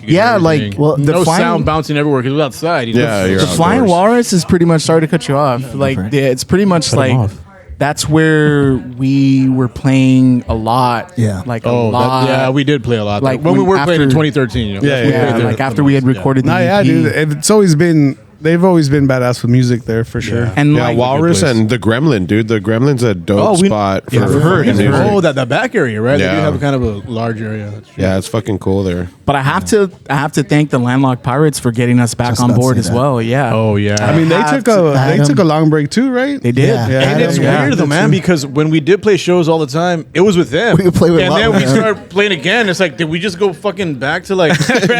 You could Yeah, hear like, everything. well, the no Flying- sound bouncing everywhere because it was outside. Yeah, you're The Flying outdoors. Walrus is pretty much, sorry to cut you off. Like, it's pretty much like that's where we were playing a lot. Yeah. Like a lot. yeah, we did play a lot. Like, Like when we when were playing in after- 2013. Yeah, that's when we Yeah, played there like the after we had most, recorded Nah, the yeah, EP. dude. It's always been. They've always been badass with music there for sure. And Yeah, like, Walrus place. and the Gremlin, dude. The Gremlin's a dope Oh, spot for Yeah, I've heard. fucking music. Oh, that back area, right? They do Yeah. have kind of a large area. That's true. Yeah, it's fucking cool there. but I have to thank the Landlocked Pirates for getting us back Just on about to board say as that. well. Yeah. Oh yeah. I mean, they have took a Adam. long break too, right? They did. Yeah. And it's Yeah. weird though, man, because when we did play shows all the time, it was with them. We could play with a and lot then with we them. started playing again. It's like, did we just go fucking back to like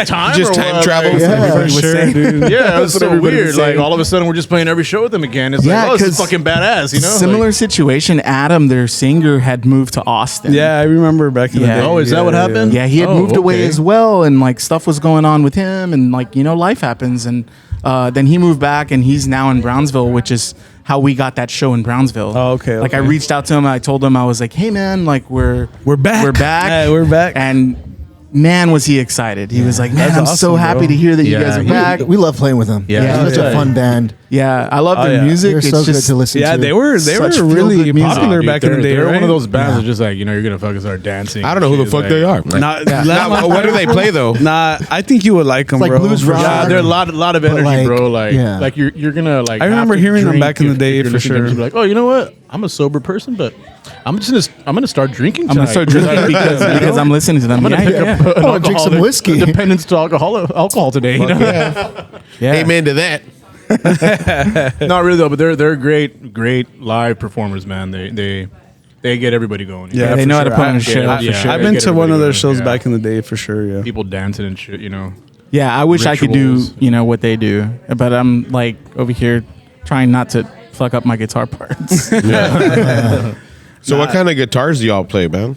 time? Just or time what? travel. Like, Yeah. For sure, dude. yeah, it was That's what so everybody weird. was Like saying. all of a sudden, we're just playing every show with them again. It's Yeah, like, oh, this is 'cause fucking badass, you know? Similar Like, situation. Adam, their singer, had moved to Austin. Yeah, I remember back in the Yeah. day. Oh, is that what happened? Yeah, he had Oh, moved away okay. as well, and like stuff was going on with him, and like life happens, and then he moved back, and he's now in Brownsville, which is how we got that show in Brownsville. Oh, okay, Like I okay. reached out to him, I told him I was like, hey man, like we're back. we're back, Yeah, we're back. and man was he excited. He was like, man, That's I'm awesome, so happy bro. to hear that you Yeah, guys are he- back. We love playing with them. Yeah. They're such Yeah. a fun band. Yeah, I love Oh, their yeah. music. They're It's so good just to listen Yeah, to. they were Such really feel-good music. popular dude, back in the day. They're right? one of those bands Yeah. that just like, you're gonna fucking start dancing. I don't know who the Shit, fuck like- they are. Nah, What do they play though? Nah, I think you would like them, like bro. blues for rock. sure. Yeah, they're a lot of energy, like, bro. Like, yeah. like you're gonna like. I remember have to hearing them drink back in the if day you're for listening to them. sure. Just be like, oh, you know what? I'm a sober person, but I'm gonna start drinking. I'm gonna start drinking because I'm listening to them. I'm gonna pick yeah, up an Oh, drink some alcoholic whiskey. Dependence to alcohol today. You know? yeah. Amen to that. Not really though, but they're great live performers, man. They get everybody going. Yeah, they for know how to sure. put on a I- show. I- for sure. I've been Get to one of everybody their going, shows yeah. back in the day for sure. Yeah. People dancing and shit. You know. Yeah, I wish I could do, Rituals. what they do, but I'm like over here trying not to fuck up my guitar parts. So what kind of guitars do y'all play, man?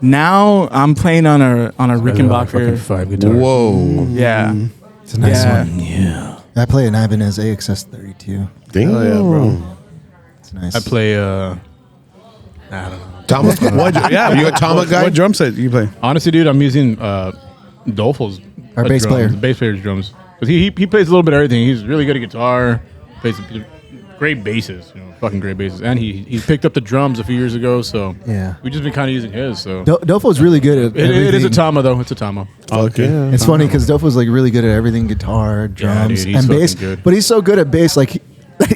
Now I'm playing on a Rickenbacker. 5 guitars. Whoa. Yeah, It's a nice Yeah. one. Yeah. I play an Ibanez AXS32. Damn. Oh yeah, bro. It's nice. I play. I don't know. Tama. Yeah, You a Tama guy? What drum set do you play? Honestly, dude, I'm using Dolfo's Our bass player. the bass player's drums, because he plays a little bit of everything. He's really good at guitar, plays great basses, fucking great basses, and he picked up the drums a few years ago. So Yeah. we just been kind of using his. So Dofo's really good at it is a everything. Tama though. It's a Tama. Okay. It's funny because Dofo's like really good at everything: guitar, drums, dude, he's and bass. fucking good. But he's so good at bass, like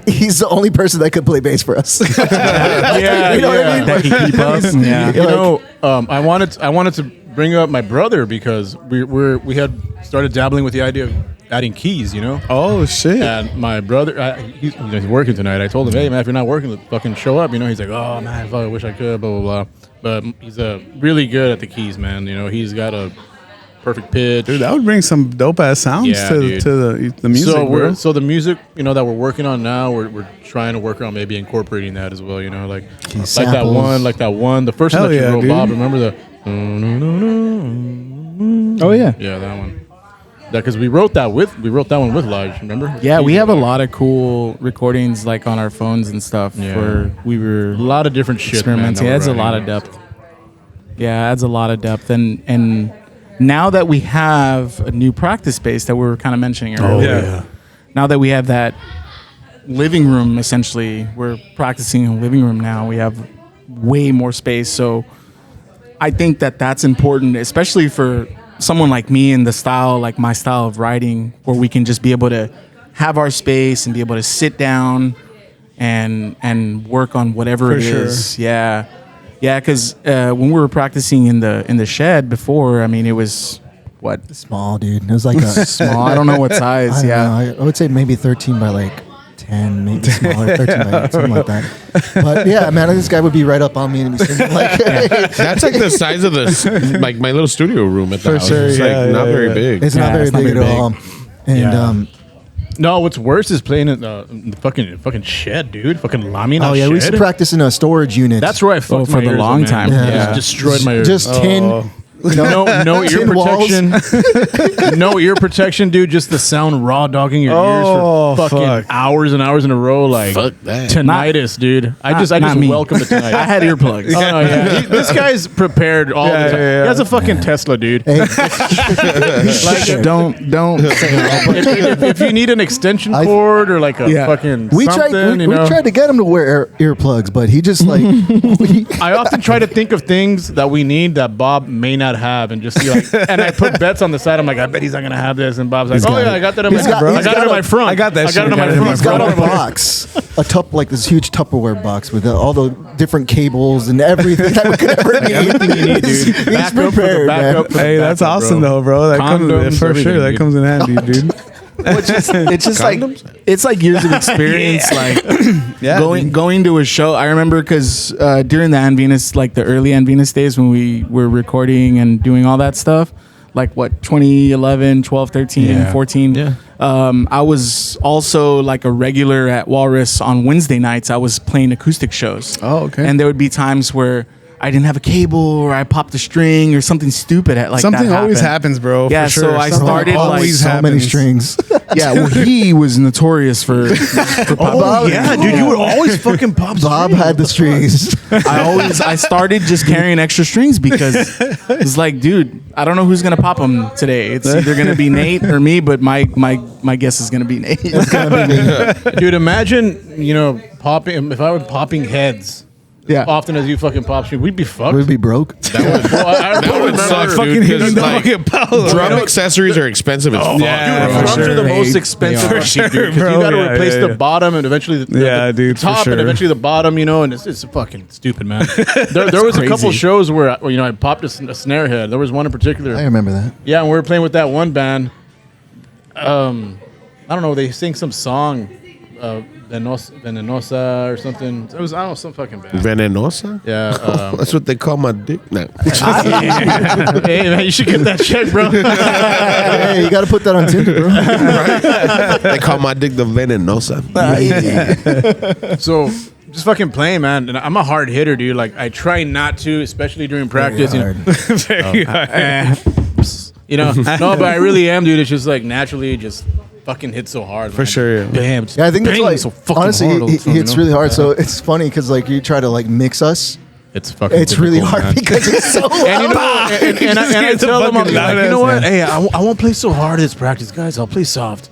he's the only person that could play bass for us. Yeah, You know what I mean? that can keep up. Yeah, You know, I wanted to bring up my brother because we had started dabbling with the idea of adding keys. Oh shit. And my brother, he's working tonight. I told him, hey man, if you're not working, fucking show up. He's like, oh man, I wish I could, blah blah blah. But he's really good at the keys, man. He's got a perfect pitch. Dude, that would bring some dope ass sounds Yeah, to dude. the music, bro. So the music, that we're working on now, we're trying to work on maybe incorporating that as well. Like that samples. one, the first Hell one that yeah, you wrote, dude. Bob. Remember the? Oh yeah. Yeah, that one. Because we wrote that one with Lige. Remember? Yeah, we have a lot of cool recordings like on our phones and stuff Yeah. where we were A lot of different shit. man, experimenting. that It we're adds a writing. lot of depth. Yeah, it adds a lot of depth. And now that we have a new practice space that we were kind of mentioning earlier, yeah. now that we have that living room, essentially, we're practicing in a living room now. We have way more space. So I think that that's important, especially for someone like me and like my style of writing, where we can just be able to have our space and be able to sit down and work on whatever For it sure. is. Yeah. Yeah, because when we were practicing in the shed before, I mean, it was what? Small, dude. It was like a Small. I don't know what I size. don't Yeah. know. I would say maybe 13 by like 10, maybe smaller, 13 by 8, something like that. But yeah, man, this guy would be right up on me and be singing like, hey. That's like the size of like my little studio room at the For house. sure, It's like yeah, not yeah, very yeah. big. It's not Yeah, very it's not big very at all. And Yeah. No, what's worse is playing in the fucking shed, dude. Fucking Lamina oh yeah, shed. we used to practice in a storage unit. That's where I fucked for my the ears long up, man. time. Yeah. Just destroyed my ears. Just tin. No ear Tin walls. protection. No ear protection, dude. Just the sound raw dogging your ears for fucking hours and hours in a row. Like Fuck that. tinnitus, dude. I just me. welcome the tinnitus. I had earplugs. Oh, no, yeah. This guy's prepared all the time. He has a fucking Tesla, dude. Hey, Like, don't say that. If you need an extension I- cord or like a fucking we something, tried. you know. We tried to get him to wear earplugs, but he just like. I often try to think of things that we need that Bob may not have, and just see like, and I put bets on the side. I'm like, I bet he's not gonna have this, and Bob's like, oh yeah, I got that in my, he's got- I he's got it got in a- my front. I got that I got it in shit. my front. He's got I a got it in my- box, like this huge Tupperware box with all the different cables and everything that we could ever need. Everything you need, dude. He's Backup for the prepared, backup man. for the Hey, that's backup, awesome though, bro. That comes Condoms, for sure. everything, That dude. comes in handy, dude. It's just like it's like years of experience. Like Yeah, going to a show. I remember because during the Anvenus, like the early Anvenus days when we were recording and doing all that stuff, like what 2011, 12, 13, Yeah. 14. Yeah. I was also like a regular at Walrus on Wednesday nights. I was playing acoustic shows. Oh, okay. And there would be times where I didn't have a cable or I popped a string or something stupid at like something that always happened. happens, bro. Yeah, for sure. so I Something started, like, always So many happens. strings. Yeah, well, he was notorious for Bob, dude, you would always fucking pop. Bob had the strings. I started just carrying extra strings because it's like, dude, I don't know who's gonna pop them today. It's either gonna be Nate or me, but my guess is gonna be Nate. Dude, imagine popping. If I were popping heads. Yeah. Often as you fucking pop shit, we'd be fucked. We'd be broke. That would suck, Fucking dude, hitting 'cause, the like, fucking power. Drum accessories are expensive as fuck. yeah, Dude, for drums sure. are the most They expensive are. of shit, dude. 'Cause Bro, you got to yeah, replace yeah, the yeah. bottom and eventually the Dude, for top sure. and eventually the bottom, and it's fucking stupid, man. There was a couple crazy. shows where I popped a snare head. There was one in particular. I remember that. Yeah, and we were playing with that one band. I don't know. They sing some song, Venenosa or something. It was some fucking band. Venenosa? Yeah. That's what they call my dick now. Hey man, you should get that check, bro. Hey, you got to put that on Tinder, bro. They call my dick the Venenosa. So just fucking playing, man. And I'm a hard hitter, dude. Like I try not to, especially during practice. Very hard. No, but I really am, dude. It's just like naturally just fucking hit so hard. For sure, yeah. Bam. Yeah, I think that's bang like so fucking honestly, hard all the he time, hits really hard. So it's funny because like you try to like mix us. It's fucking. It's really difficult, hard man. because it's so loud. And you know, and I It's a tell them, I'm fucking like, loud you know ass, what? man. Hey, I won't play so hard this practice, guys. I'll play soft.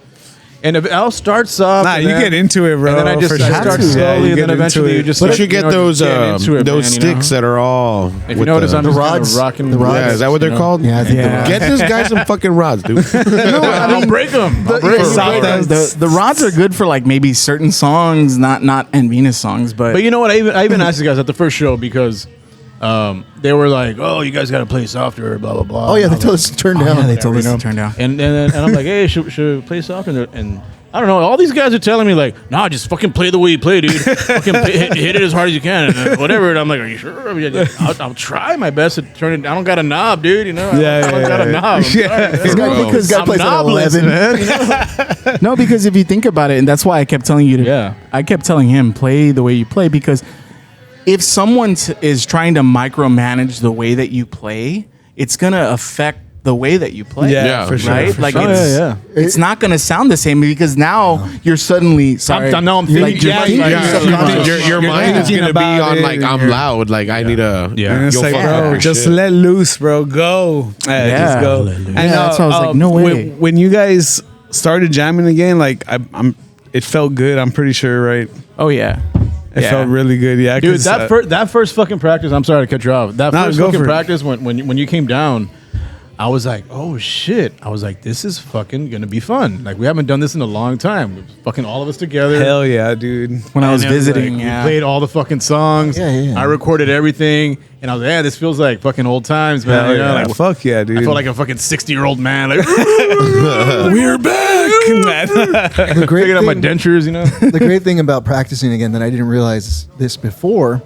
And I'll start soft. Nah, and you then- get into it, bro. And then I just for I sure. start Yeah, slowly, you and get then into eventually it. you just. But start, you get those get into it, those man, sticks that are all. If you with notice, the- I'm just rods. kinda rocking The rods. Yeah, is that what they're called? Yeah, I think Yeah. Get this guy some fucking rods, dude. I'll break them. I'll break 'em. The rods are good for like maybe certain songs, not Venus songs, but But you know what? I even asked the guys at the first show because they were like, "Oh, you guys got to play softer," blah blah blah. Oh yeah, And they I was told us to turn down. yeah, they told us you know. to turn down. And I'm like, hey, should we play softer? And I don't know. All these guys are telling me like, nah, just fucking play the way you play, dude. Fucking hit it as hard as you can, and whatever. And I'm like, are you sure? I mean, I'll try my best to turn it. I don't got a knob, dude. You know, I don't got a knob. I'm sorry. This guy, because guy I'm plays at knobless, 11. man. No, because if you think about it, and that's why I kept telling you to. Yeah. I kept telling him play the way you play because if someone is trying to micromanage the way that you play, it's gonna affect the way that you play. Yeah, for sure. Right? for Like sure. it's it's not gonna sound the same because now you're suddenly sorry. now I'm thinking, you're thinking Your mind is thinking gonna be about on it, like and I'm you're- loud, like I need a And it's You'll like, fuck up bro, your just shit. let loose, bro. Go. Yeah. Just go. Yeah, that's why I was like, no way. When you guys started jamming again, like it felt good. I'm pretty sure, right? Oh yeah. It felt really good. Yeah, Dude, 'cause, that first fucking practice. I'm sorry to cut you off. That No, first go fucking for it. practice when you came down, I was like, oh shit. I was like, this is fucking gonna be fun. Like we haven't done this in a long time. It was fucking all of us together. hell yeah, dude. When I was And it visiting, like, yeah. we played all the fucking songs. Yeah. I recorded everything, and I was like, yeah, this feels like fucking old times, man. Hell You know, yeah. like, Fuck yeah, dude. I felt like a fucking 60-year-old man. Like, we're back, man. The great picking up my thing, dentures, you know. the great thing about practicing again that I didn't realize this before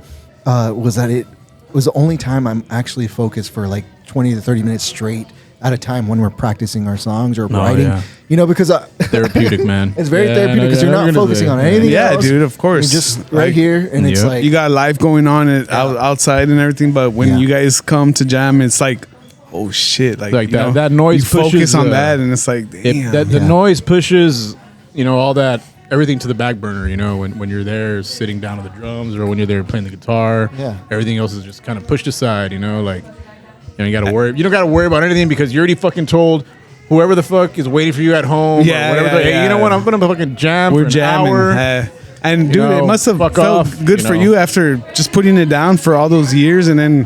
was that it was the only time I'm actually focused for like 20 to 30 minutes straight at a time when we're practicing our songs or writing. yeah. You know, because Therapeutic, man. it's very Yeah, therapeutic because no, you're yeah, not we're gonna focusing do on it. anything Yeah, else. dude, of course. You're just right Like, here, and it's Yep. like You got life going on outside and everything, but when Yeah. you guys come to jam, it's like oh shit, like, Like you know, that noise you focus pushes, on that, and it's like, damn. the noise pushes, all that everything to the back burner. When you're there sitting down to the drums, or when you're there playing the guitar, everything else is just kind of pushed aside. You got to worry. You don't got to worry about anything because you're already fucking told whoever the fuck is waiting for you at home. Yeah, or whatever. Hey, you know what? I'm gonna fucking jam. We're for an jamming. hour. And dude, it must have felt good for you after just putting it down for all those years and then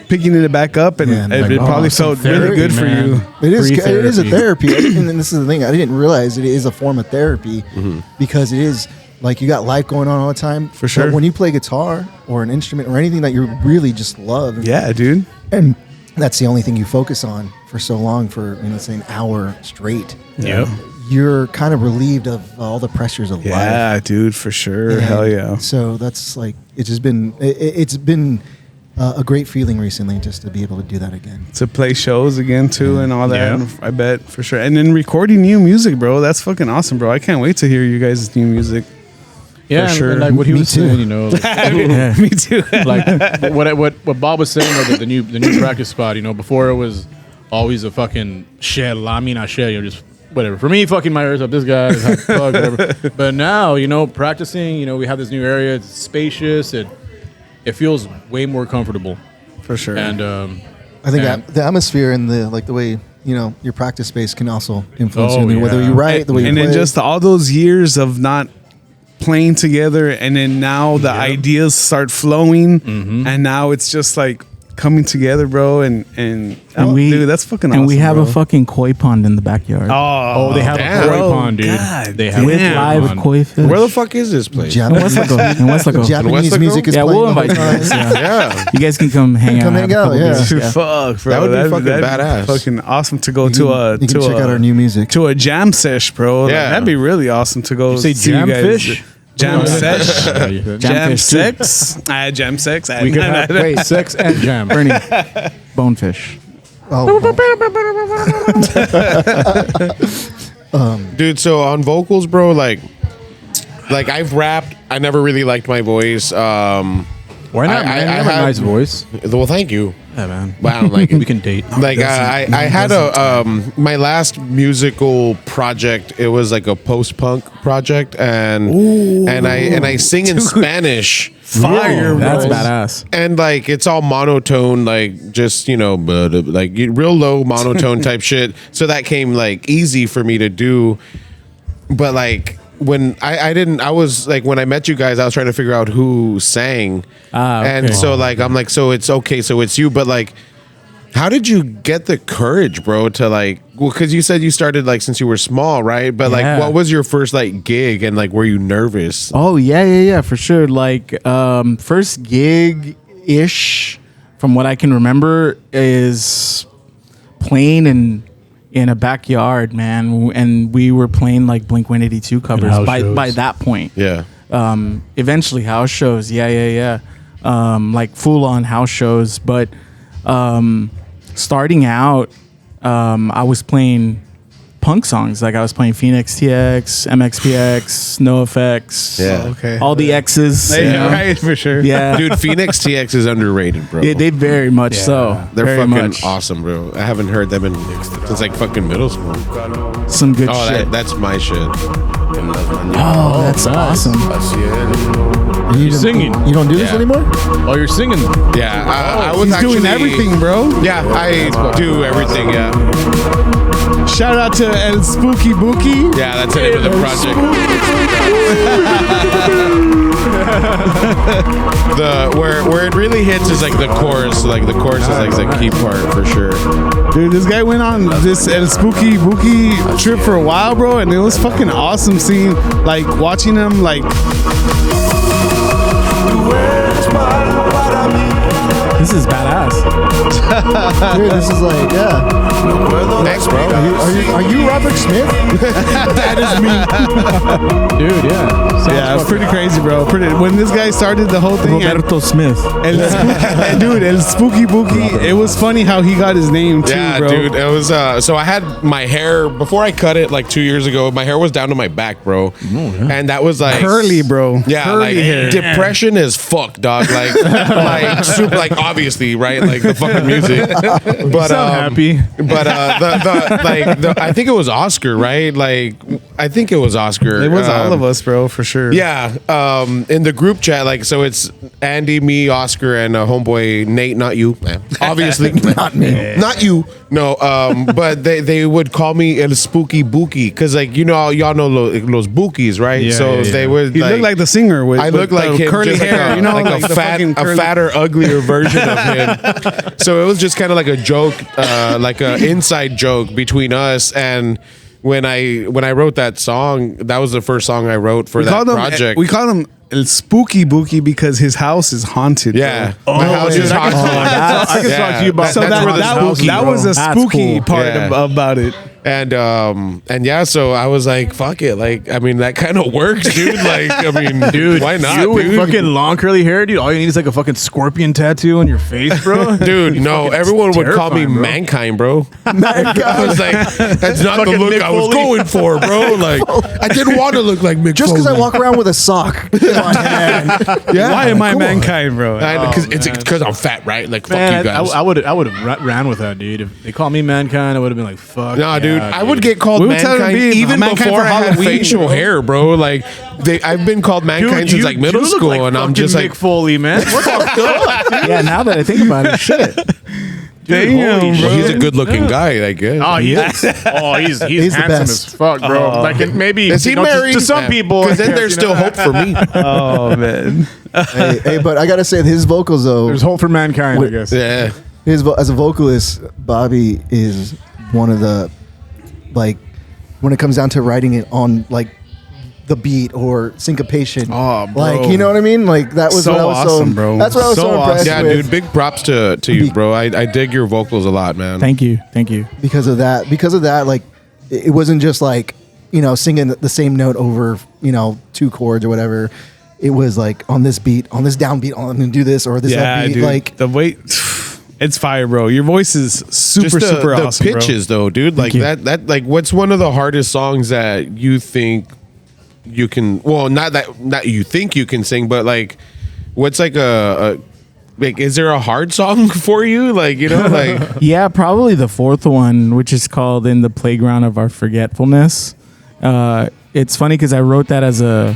picking it back up, and it probably felt really good for you. It is a therapy, and this is the thing. I didn't realize it is a form of therapy because it is like you got life going on all the time. For sure. But when you play guitar or an instrument or anything that you really just love, yeah, dude, and that's the only thing you focus on for so long, for say an hour straight. Yep. You're kind of relieved of all the pressures of life. Yeah, dude, for sure. Hell yeah. So that's like, it's just been, it's been a great feeling recently just to be able to do that again. To play shows again too and all that. I bet for sure. And then recording new music, bro. That's fucking awesome, bro. I can't wait to hear you guys' new music. Yeah, for sure. and like what he Me was too. saying, Me too. like what Bob was saying about the new practice spot. Before it was always a fucking shell, lamina shell, just whatever. For me, fucking my ears up. This guy, whatever. But now, practicing. We have this new area. It's spacious. It feels way more comfortable. For sure. And I think the atmosphere and the way your practice space can also influence Oh, you, whether yeah. you write, the way you and play. then just all those years of not playing together, and then now the ideas start flowing, and now it's just like coming together, bro. And dude, that's fucking awesome. And we have bro. a fucking koi pond in the backyard. Oh, they have damn. a koi pond, dude. God They have with a koi live pond. koi fish. Where the fuck is this place? Japanese, In Westlaco. Japanese Westlaco? music is Yeah, playing we'll the whole invite you time. guys. Yeah. You guys can come hang out. Come have hang a out, couple yeah. beers. Dude, fuck, bro. That would be fucking badass. Fucking awesome to go to a You can check out our new music. to a jam sesh, bro. Like, Yeah. that'd be really awesome to go. You say see jam you guys. fish? Jam sesh. Jam fish too. sex. Jam sex. We could have sex and jam. Bernie, bonefish. Oh, Dude, so on vocals, bro, like I've rapped. I never really liked my voice. Why not, man? You have a nice voice. Well, thank you. Yeah, man. But I don't like it. We can date. Like I had my last musical project. It was like a post-punk project, and I sing in Spanish. Fire, bro. That's badass. And like it's all monotone, like just but like real low monotone type shit. So that came like easy for me to do. But like when I was like when I met you guys, I was trying to figure out who sang, and so like I'm like, so it's okay, so it's you. But like, how did you get the courage, bro, to like? Well, because you said you started like since you were small, right? But like, what was your first like gig, and like, were you nervous? Oh yeah, for sure. Like first gig ish, from what I can remember, is playing in a backyard, man, and we were playing like Blink-182 covers by that point. Yeah. Eventually house shows, like full on house shows. But starting out, I was playing punk songs. Like I was playing Phoenix TX, MXPX, NoFX, Yeah. Okay. all the X's. you know? Right, for sure. Yeah, Dude, Phoenix TX is underrated, bro. Yeah, they very much so. They're very fucking much. awesome, bro. I haven't heard them since like fucking middle school. Some good Oh, shit. that's my shit. Oh, that's awesome. You're singing. You don't do this Yeah. anymore? Oh, you're singing. Yeah, I was He's actually doing everything, bro. Yeah, I do everything. Yeah, Shout out to El Spooky Bookie. yeah, that's the name of the project. Where it really hits is like the chorus. Like the chorus is like the key part for sure. Dude, this guy went on this El Spooky Bookie trip for a while, bro, and it was fucking awesome seeing, like, watching him, like, This is badass. Dude, this is like, Thanks, bro. Are you Robert Smith? that is me. Dude, yeah. Yeah, it's pretty crazy, bro. When this guy started the whole thing, Roberto Smith. El Spooky Bookie, it was funny how he got his name too, Yeah, bro. dude. It was so I had my hair before I cut it like 2 years ago. My hair was down to my back, bro, and that was like Curly, bro. Yeah, Curly like hair. depression is fuck, dog. Like super, like obviously, right? Like the fucking music. But sound happy. But I think it was Oscar, right? Like I think it was Oscar. It was all of us, bro, for sure. Yeah. In the group chat, like so it's Andy, me, Oscar, and homeboy Nate, not you, man. Obviously. Not me. Not you. No, but they would call me El Spooky Bookie because, like, you know, y'all know los Bookies, right? Yeah, so yeah. they would. You look like the singer with. I look with like the him, curly just hair. like You know, like the fucking a curly- fatter, uglier version of him. So it was just kind of like a joke, like an inside joke between us. And when I wrote that song, that was the first song I wrote for that project. We called him El Spooky Bookie because his house is haunted. Yeah, bro. my house is haunted. I can talk to you about So That's where the spooky, that was the That's spooky cool. part Yeah. about it. And yeah, so I was like, fuck it. Like, I mean, that kind of works, dude. Like, I mean, Dude, why not, you with dude? fucking long curly hair, dude. All you need is like a fucking scorpion tattoo on your face, bro. Dude, no, fucking everyone would call me terrifying, bro. Mankind, bro. I was like, that's not the Fucking look Mick I was Foley. going for, bro. Like, I didn't want to look like Mick Just because I Foley. walk around with a sock. Come on, man. Yeah, Why am I come on. mankind, bro? Because I'm fat, right? Like, fuck Man, you guys. I would have ran with that, dude. If they call me mankind, I would have been like, fuck. Nah, yeah, dude, I would get called We were telling Mankind him to be even Mankind before for I had Halloween, facial bro. hair, bro. Like, I've been called Mankind since like middle look school, like and I'm fucking just like, Mick Foley, man. What the fuck? Yeah, now that I think about it, shit. Damn, holy bro. well, he's a good-looking guy, I guess. Oh, he is. Oh, he's He's the handsome best. as fuck, bro. Like and maybe Is he you know, married? to some people? Because then yes, there's you know. still hope for me. Oh man. Hey, but I gotta say, his vocals though. There's hope for mankind, I Wait, guess. Yeah. As a vocalist, Bobby is one of the, like, when it comes down to writing it on like the beat or syncopation. Oh, bro. Like, you know what I mean? Like that was So what I was awesome, bro. That's what I was so, So impressed awesome. Yeah, with. dude, big props to you, bro. I dig your vocals a lot, man. Thank you. Thank you. Because of that, like it wasn't just like, you know, singing the same note over, you know, two chords or whatever. It was like on this beat, on this downbeat, I'm gonna do this or this Yeah, upbeat. dude. Like The weight. It's fire, bro. Your voice is super, Just super the awesome, pitches, though, dude. Like you. that. Like, what's one of the hardest songs that you think you can? Well, not you think you can sing, but like, what's like like? Is there a hard song for you? Like, you know, like Yeah, probably the fourth one, which is called "In the Playground of Our Forgetfulness." It's funny because I wrote that as an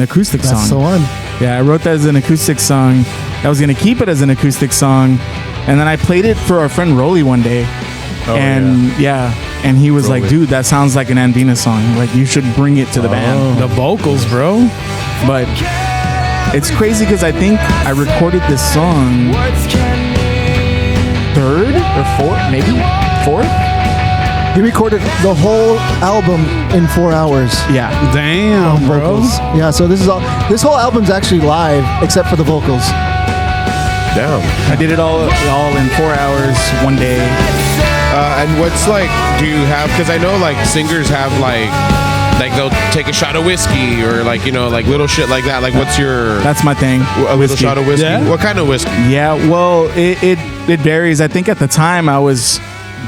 acoustic that's song. the one. Yeah, I wrote that as an acoustic song. I was gonna keep it as an acoustic song, and then I played it for our friend Rolly one day, and and he was like, "Dude, that sounds like an Andina song. Like, you should bring it to the band." The vocals, bro. But it's crazy because I think I recorded this song third or fourth, maybe fourth. He recorded the whole album in 4 hours. Yeah, Damn, bro. Vocals. Yeah, so this whole album's actually live except for the vocals. damn. I did it all in 4 hours one day. And what's like? Do you have? Because I know like singers have like they'll take a shot of whiskey or like, you know, like little shit like that. Like, what's your That's my thing. a little Whiskey. shot of whiskey? Yeah? What kind of whiskey? Yeah, well, it varies. I think at the time I was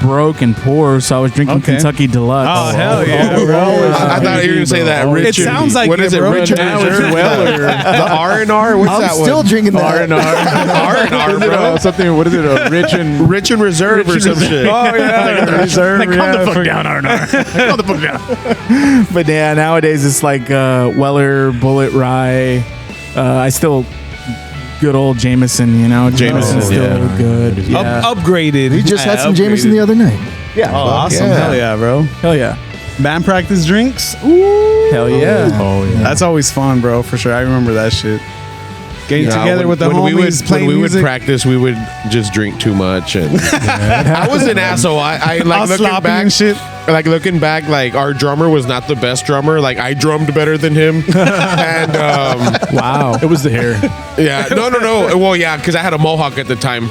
broke and poor, so I was drinking Okay. Kentucky Deluxe. Oh, hell yeah, bro. I thought you were gonna say that. It Richard, sounds like what it, is it? bro. Richard Now Reserve? it's well, The R&R. What's I'm that still one? drinking that. R&R, bro. Something. What is it? A rich and Rich and Reserve or some shit. Oh yeah, reserve. Like, calm the fuck down, Arnar. Calm the fuck down. But yeah, nowadays it's like Weller, Bullet Rye. I still good old Jameson. You know, Jameson's still yeah. good. Yeah, Upgraded. We just had some Upgraded. Jameson the other night. yeah. Oh, awesome. yeah. Hell yeah, bro. Hell yeah, Band practice drinks. hell yeah. Oh yeah. That's always fun, bro. For sure. I remember that shit. Getting Yeah, together with the homies, playing when we music. would practice, we would just drink too much, and I was an asshole. I All like looking sloppy back, and shit. like looking back, like our drummer was not the best drummer. Like I drummed better than him, and Wow, It was the hair. yeah, no. Well, yeah, because I had a mohawk at the time,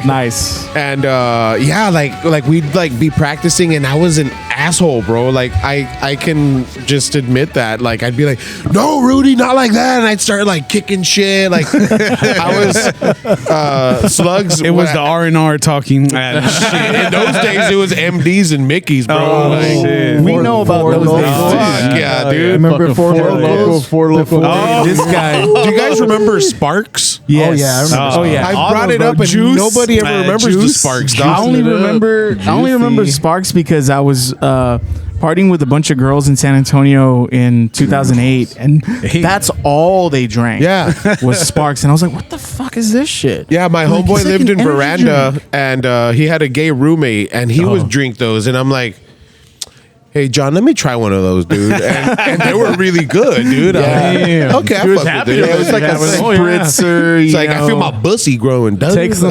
nice. and yeah, like we'd like be practicing, and I was an asshole, bro. Like I can just admit that. Like I'd be like, no, Rudy, not like that, and I'd start like kicking shit. Like I was slugs. It was the R&R talking. shit. In those days, it was MDs and Mickeys, bro. Oh, Like, shit. We know about those days. Fuck yeah, dude. Remember Fucking Four Four Locos? Loco. Oh, This guy. Do you guys remember Sparks? Yes. Oh, yeah, I remember. Oh yeah. I brought it up, and Juice. nobody ever remembers the Juice. Sparks. I Dog. only it up. remember Juicy. Sparks because I was partying with a bunch of girls in San Antonio in 2008, and that's all they drank. Yeah. was Sparks, and I was like, "What the fuck is this shit?" Yeah, my Like, homeboy it's like lived an in energy Veranda, drink. and he had a gay roommate, and he would drink those, and I'm like, "Hey, John, let me try one of those, dude." And they were really good, dude. Damn. Okay, I He was fuck happy with it. with It was like a it. Oh, yeah. spritzer. It's like I feel my bussy growing. Take some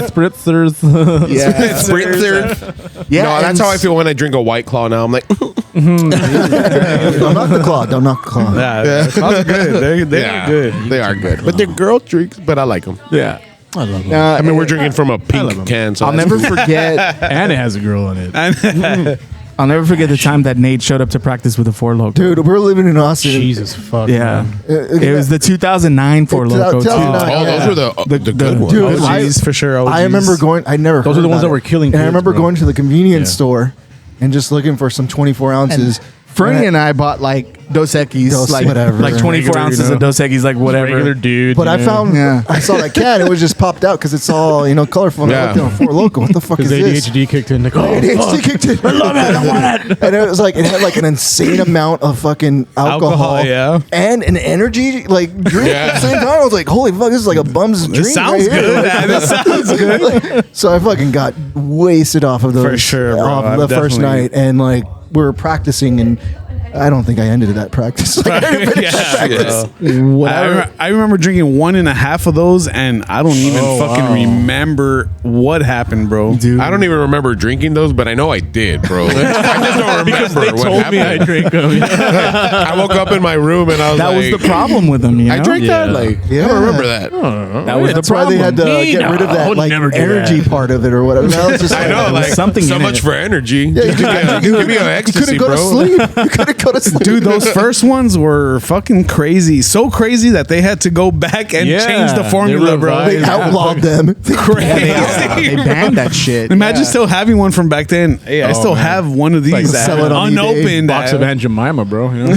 spritzers. Yeah, spritzer. Yeah, No, that's and how I feel when I drink a White Claw. Now I'm like, Don't knock the claw. Don't knock the claw. Yeah, that's good. They're good. They are good, but they're girl drinks. But I like them. Yeah. I love them. I mean, we're drinking from a love 'em. pink can. So I'll that's never cool. forget. And it has a girl in it. I'll never forget the time that Nate showed up to practice with a Four Loko. Dude, we're living in Austin. Jesus fuck. Yeah. man. It was the 2009 Four Loko too. 2009. Oh, those were the good ones. Dude, OGs for sure. OGs. I remember going. I never. Those heard are the ones about that were it. killing And I kids, remember bro. going to the convenience Yeah. store and just looking for some 24 ounces. Fernie and I bought like Dos Equis, Dos like whatever. like 24 Regular, ounces you know. of Dos Equis, like whatever. Regular dude. But you I know. found, Yeah. I saw that can. It was just popped out because it's all colorful. And I Yeah. looked at Four Loko. What the fuck is his this? ADHD kicked in. Like, oh, ADHD kicked in. I love it. I want it. And it was like it had like an insane amount of fucking alcohol, yeah. and an energy like drink at the same time. I was like, holy fuck, this is like a bum's drink. sounds right good. Here. This sounds good. So I fucking got wasted off of those For sure, bro. off I've the first definitely- night, and like we were practicing, and I don't think I ended that practice. Like, I didn't finish that practice. I remember drinking 1.5 of those, and I don't even fucking remember what happened, bro. Dude. I don't even remember drinking those, but I know I did, bro. I just don't remember they what told me I happened. drink them. I woke up in my room and I was That like, was the problem with them, you know? I drank that. Yeah. Like, I Yeah. don't remember that. That was the That's why problem. they had to Me, get rid of no, I that would like never do energy that. part of it or whatever. Now it's just I know, There was like something so in much it. for energy. Yeah, Give me an you ecstasy, couldn't go to bro. sleep. You couldn't go to sleep, Dude, those first ones were fucking crazy. So crazy that they had to go back and Yeah, change the they formula, bro. They outlawed them. Crazy. They banned that shit. Imagine Yeah. still having one from back then. Hey, I still man. have one of these Like that sell it on eBay. unopened. Box of Aunt Jemima, bro. You know?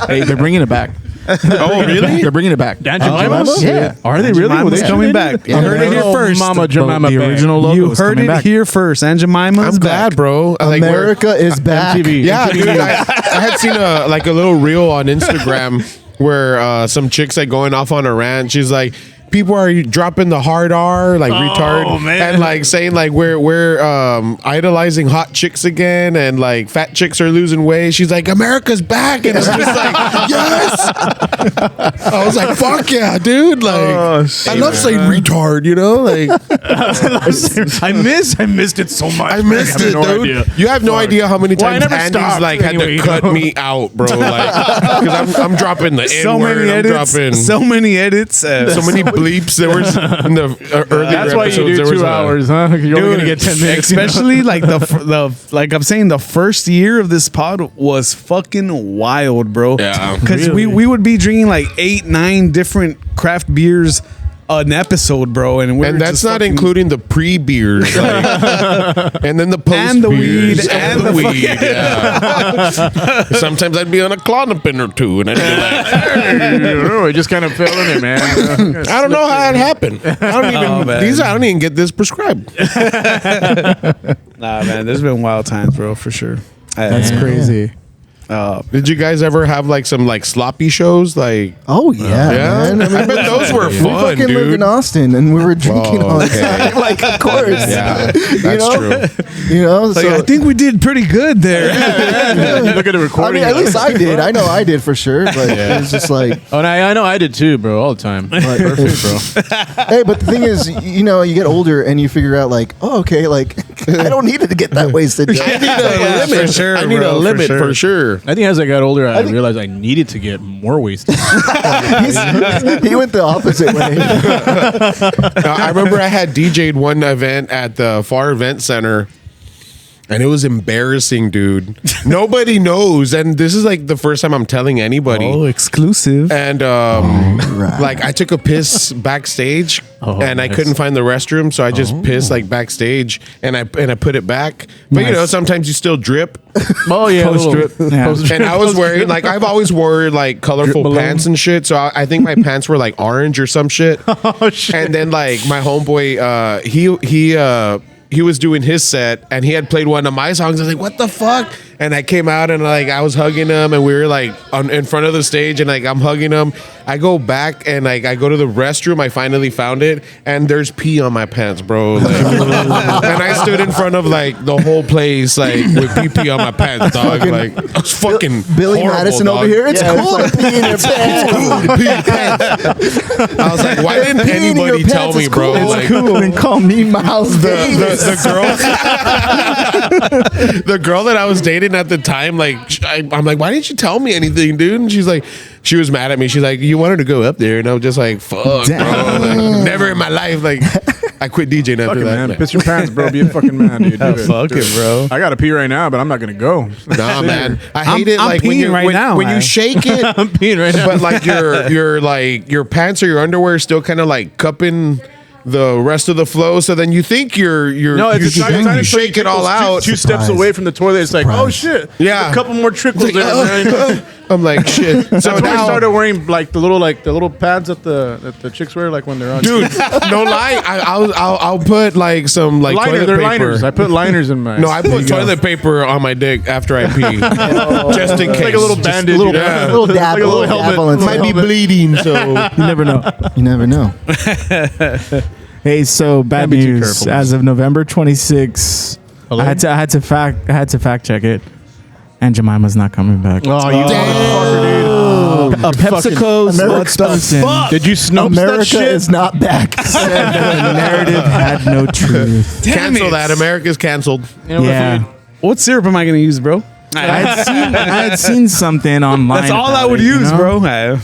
Hey, they're bringing it back. Oh, really? They're bringing it back. Aunt Jemima's? Yeah. Are they really? Jemima's Well, they coming did? back. You heard it here Oh, first. Mama Jemima The back. original logo You is heard coming it back. here first. Aunt Jemima's I'm back. glad, bro. Like, we're- America is back. MTV. Yeah, dude. I had seen a little reel on Instagram where some chick's like going off on a rant. She's like, people are dropping the hard R, like retard, man. and like saying like we're idolizing hot chicks again, and like fat chicks are losing weight. She's like, America's back, and it's just like, yes. I was like, fuck yeah, dude. Like, I love saying retard, you know, like. I missed it so much. I missed it, dude. You have no idea how many Well, I times never Andy's stopped like had anyway, to cut you know? me out, bro. Like, because I'm dropping the So N word. many I'm edits. dropping So many edits. so many bleeps. There was in the earlier That's why you episodes, do there was 2 a- hours, huh? You're only gonna get 10 minutes. Especially like the like I'm saying, the first year of this pod was fucking wild, bro. Yeah. because Really? we would be drinking like 8-9 different craft beers an episode, bro, and we're And that's just not fucking- including the pre-beers, like, and then the post And the beers, weed, and the the weed. Yeah. Sometimes I'd be on a Klonopin or two, and I'd be like, I just kind of fell in it, man. I don't know how it happened. I don't even Oh, man. I don't even get this prescribed. Nah, man, there's been wild times, bro, for sure. That's crazy. Did you guys ever have like some like sloppy shows? Like, Oh yeah, yeah, man. I bet those were We fun, fucking lived dude. in Austin, and we were drinking all the okay. time. Like, of course. Yeah, You that's know? true. You know, Like, so I think we did pretty good there. You look at the I recording. mean, at least I did. I know I did for sure. But it was just like, Oh, and I know I did too, bro. All the time. Perfect, bro. hey, but the thing is, you know, you get older and you figure out like, oh, okay, like I don't need it to get that wasted. I need a Yeah, limit. for sure, I need bro, a for limit sure. for sure. I think as I got older, I realized I needed to get more wasted. He went the opposite way. I remember I had DJ'd one event at the Far Event Center, And it was embarrassing, dude. Nobody knows. And this is like the first time I'm telling anybody. Oh, exclusive. And like I took a piss backstage and I couldn't find the restroom, so I just pissed like backstage and I put it back. But you know, sometimes you still drip. Oh yeah, Post drip. Yeah. And I was wearing like I've always wore like colorful pants and shit. So I think my pants were like orange or some shit. Oh shit. And then like my homeboy, he was doing his set and he had played one of my songs. I was like, what the fuck? And I came out and like I was hugging him and we were like in front of the stage and like I'm hugging him. I go back and like I go to the restroom. I finally found it and there's pee on my pants, bro. Like, and I stood in front of like the whole place like with pee on my pants, dog. Like it was fucking Billy horrible, Madison dog. over here. It's cool to pee in your pants. I was like, why didn't Peeing in your anybody tell pants me, is bro? cool. Like, It's cool. And call me Miles Davis. the girl that I was dating at the time, like I'm like, why didn't you tell me anything, dude? And she's like, she was mad at me. She's like, you wanted to go up there, and I was just like, fuck, bro. Like, never in my life, like I quit DJing after Fucking that. man, piss your pants, bro. Be a fucking man, dude. Do Fuck it, bro. I gotta pee right now, but I'm not gonna go. Nah, man, I hate it. I'm Like when peeing you right now, when you man. shake it, I'm peeing right now. but like your like your pants or your underwear is still kind of like cupping the rest of the flow. So then you think you're No, it's you, a tiny, you tiny shake it all out. Two steps away from the toilet. It's like, oh shit. Yeah. There's a couple more trickles there, man. I'm like shit. So That's when I now, started wearing like the little pads that the chicks wear, like when they're on. dude, no lie. I'll put like some like toilet they're paper. liners. I put liners in my. No, I put toilet paper on my dick after I pee, just in case. like a little bandage. little, you know? little dab, Like a little helmet. dabble inside. Might be bleeding, so You never know. You never know. Hey, so bad be too news. careful. As of November 26, I had to fact check it, and Jemima's not coming back. Oh, you motherfucker, dude. PepsiCo's America spokesperson. Did you Snopes America that shit? is not back. Said the narrative had no truth. cancel that. America's canceled. You know, Yeah. What syrup am I going to use, bro? I had seen something online. That's all about I would it, you use, know? bro.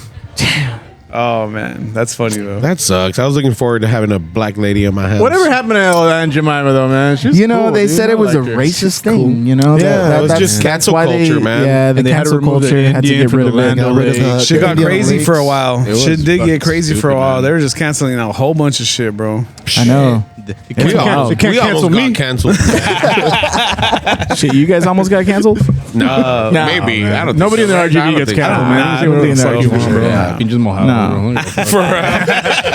Oh, man. That's funny, though. That sucks. I was looking forward to having a black lady in my house. Whatever happened to Aunt Jemima though, man? She was You know, cool, they dude. said I it was a liked her. racist thing. You know, Yeah, it was that's- just that's cancel why culture, man. Yeah, the And they had to cancel remove the culture had to Indian get from rid the of it. land Got rid of already. the- Shit got Indian crazy lakes. for a while. was Shit did fucking get crazy for a stupid, while. man. They were just canceling a whole bunch of shit, bro. I know. We almost, They can't we almost cancel me. got canceled. Shit, you guys almost got canceled. No, maybe. I don't. Nobody in the think so. I RGB don't gets think so. canceled, Nah, man. You nobody can say in what the you want, RGB, bro. yeah. You can just mohawk, No.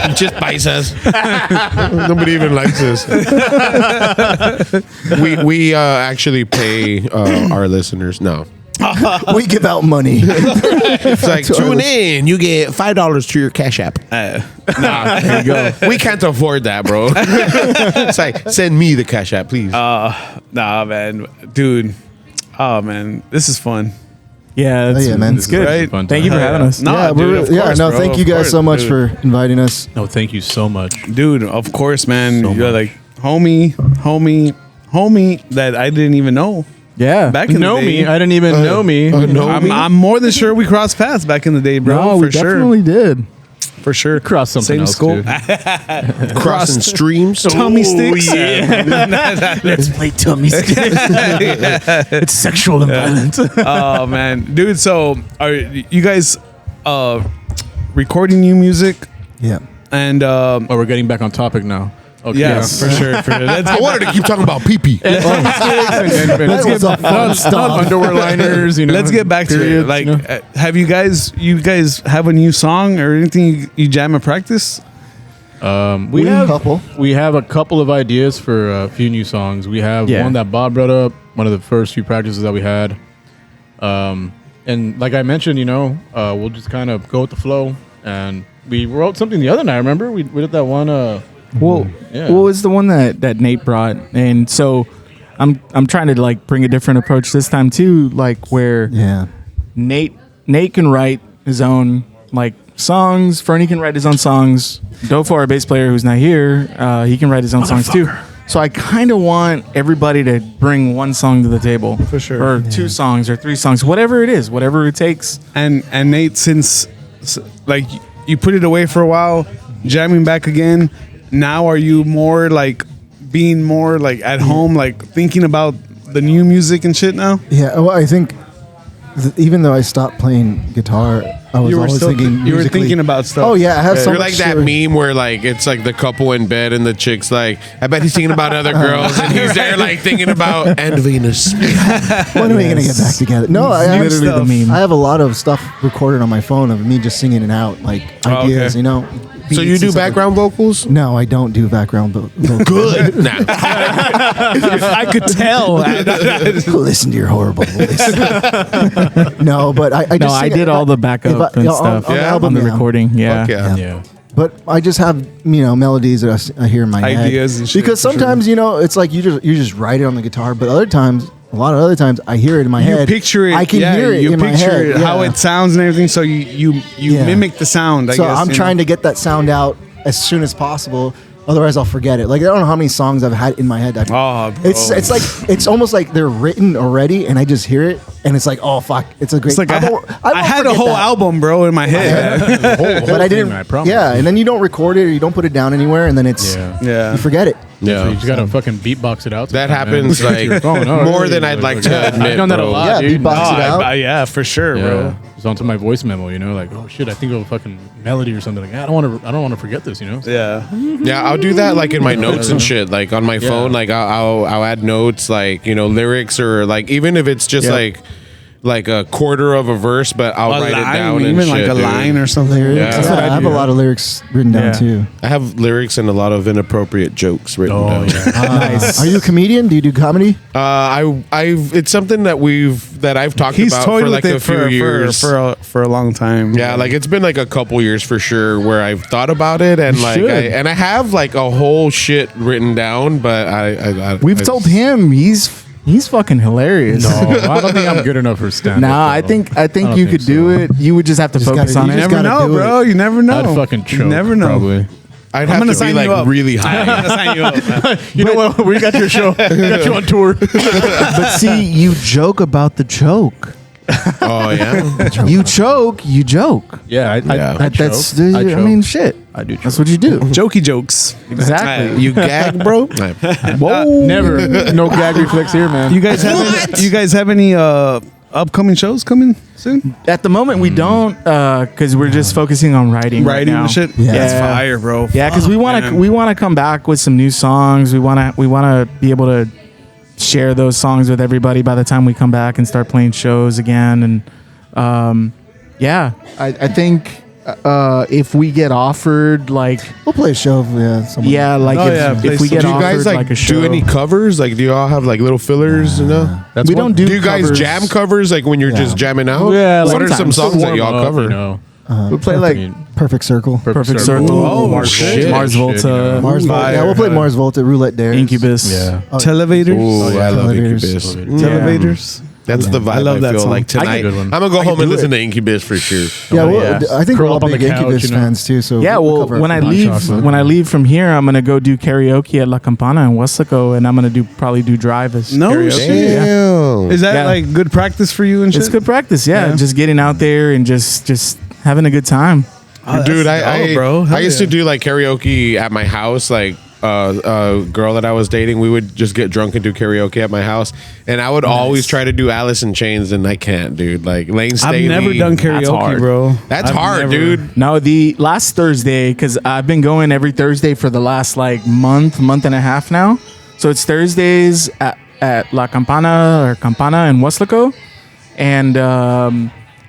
bro. Just biceps. Nobody even likes us. we actually pay our listeners. No, We give out money. it's like To our tune in. You get $5 to your Cash App. Nah, there you go. We can't afford that, bro. It's like send me the Cash App, please. Nah, man. Dude. Oh, man. This is fun. Yeah, it's, yeah, man. It's good. Right? Fun Thank you for time. having us. No, yeah, dude, of course, no, bro, thank you of guys course, so much dude. for inviting us. No, thank you so much. Dude, of course, man. You're like homie that I didn't even know Yeah. back in Know the day. me? I didn't even know me. I'm more than sure we crossed paths back in the day, bro. No, for we sure. definitely did. For sure. Cross something Same else, school. too. Crossing streams. Tummy sticks. Let's play tummy stick. It's sexual and violent. Oh man, dude. So are you guys recording new music? Yeah. And Oh, we're getting back on topic now. Okay. yes, for sure. For sure. Let's I wanted to keep talking about pee-pee. That was a fun stop. Underwear liners, you know. Let's get back to it. periods, Like, you know? have you guys have a new song or anything you jam and practice? We have have a couple. We have a couple of ideas for a few new songs. We have Yeah. one that Bob brought up, one of the first few practices that we had. And like I mentioned, you know, we'll just kind of go with the flow. And we wrote something the other night. Remember, we did that one. Well, Yeah. what was the one that Nate brought? And so I'm trying to like bring a different approach this time too, like where Yeah. Nate can write his own like songs. Fernie can write his own songs. Dofo, our bass player who's not here, he can write his own songs too. So I kind of want everybody to bring one song to the table, For sure. or two songs or three songs, whatever it is, whatever it takes. And Nate, since like you put it away for a while, jamming back again. Now are you more like being more like at home, like thinking about the new music and shit now? Yeah, well, I think even though I stopped playing guitar, I was You were always still thinking. you were musically- thinking about stuff. Oh yeah, I have so You're much like that shit. meme where like it's like the couple in bed and the chick's like, I bet he's thinking about other girls and he's there like thinking about and Venus. When are we gonna get back together? No, I have, Literally the I have a lot of stuff recorded on my phone of me just singing it out, like ideas. okay. You know. So you beats do and stuff like- background vocals? No, I don't do background vocals. Good. Nah. I could tell. Listen to your horrible voice. No, but I No, just I sing did it- all the backup and on stuff the Yeah. album, on the yeah. recording. Yeah. Fuck yeah. Yeah. But I just have melodies that I hear in my head. Ideas and shit, Because for sure. sometimes it's like you just write it on the guitar, but a lot of other times I hear it in my You head. picture it. I can hear it You in my picture head. it, how yeah. it sounds and everything. So you Yeah. mimic the sound. I So guess, I'm trying to get that sound out as soon as possible. Otherwise, I'll forget it. Like I don't know how many songs I've had in my head. That Oh, bro. it's like it's almost like they're written already, and I just hear it, and it's like, oh fuck, it's a great. It's like I won't had a forget whole that. album, bro, in my head. but I didn't. thing, I promise. Yeah, and then you don't record it or you don't put it down anywhere, and then it's Yeah. Yeah. you forget it. So Yeah. you just gotta fucking beatbox it out. That sometime, happens man. like Your phone. Oh, more really? than I'd like to admit. I've done that bro. a lot, Yeah, dude. beatbox it out. Yeah, for sure, Yeah. bro. It's onto my voice memo, you know, like, oh shit, I think of a fucking melody or something. Like, I don't want to forget this, you know. Yeah. Yeah, I'll do that like in my notes and shit, like on my phone. Like I'll add notes, like lyrics or like even if it's just like a quarter of a verse, but I'll write it down and even shit, like a dude. line or something. Lyrics. Yeah. That's Yeah, what I have a lot of lyrics written down Yeah. too. I have lyrics and a lot of inappropriate jokes written down. Nice. Are you a comedian? Do you do comedy? I've it's something that I've talked He's about toyed for like with a it few years. for a long time. Yeah, like it's been like a couple years for sure where I've thought about it and like should. I have like a whole shit written down, but We've told him he's fucking hilarious. No, I don't think I'm good enough for stand. Nah, I think you could do it. You would just have to Just focus gotta- on you it. just Never gotta know, do bro. it. You never know. I'd fucking choke. You never know. Probably. I'd I'm have gonna to sign be like you up. really I'm high. gonna sign you up. You know what? We got your show. We got you on tour. But see, you joke about the choke. Oh yeah. You choke, you joke. Yeah, I That's choke. I I choke. mean, shit. I do. That's what you do. Jokey jokes. Exactly. You gag, bro? Whoa. Never. No gag reflex here, man. You guys have any upcoming shows coming soon? At the moment, we don't, because we're just focusing on writing. right Writing now. the shit. Yeah. That's fire, bro. Yeah, because we want to come back with some new songs. We want to be able to share those songs with everybody by the time we come back and start playing shows again. And yeah, I think if we get offered like We'll play a show. Someone. like Oh, if, yeah, play if we some- get Do you offered guys like, like a show, do any covers? Like, do you all have like little fillers? You know, That's we one- don't do. do you guys covers. jam covers like when you're just jamming out? Yeah, What are some sometimes. songs that Warm y'all up, cover? You know, We play like Perfect Circle. Perfect Circle, Oh, Mars, shit. Mars Volta, Mars Volta. Yeah, we'll play Mars Volta. Roulette Dares. Incubus. Yeah. Televators. Ooh, I love Elevators. Incubus. Televators. That's the vibe I love that feel song. like tonight. good one. I'm gonna go home and listen to Incubus for sure. Yeah, well, yeah. I think Curl we're all up on big the couch, Incubus you know? fans too. So Yeah, we'll well, cover when I hot leave chocolate. from here, I'm gonna go do karaoke at La Campana in Weslaco, and I'm gonna probably do drive as No karaoke. shit. Yeah. Damn. Is that Yeah. like good practice for you and shit? It's good practice, yeah. Just getting out there and just having a good time. Oh, Dude, that's I dope, bro. Hell I used yeah. to do like karaoke at my house. Like a girl that I was dating, we would just get drunk and do karaoke at my house. And I would always try to do Alice in Chains, and I can't, dude. Like Lane Staley. I've never done karaoke, hard. bro. That's I've hard, never- dude. No, the last Thursday, because I've been going every Thursday for the last like month and a half now. So it's Thursdays at La Campana or Campana in Weslaco. And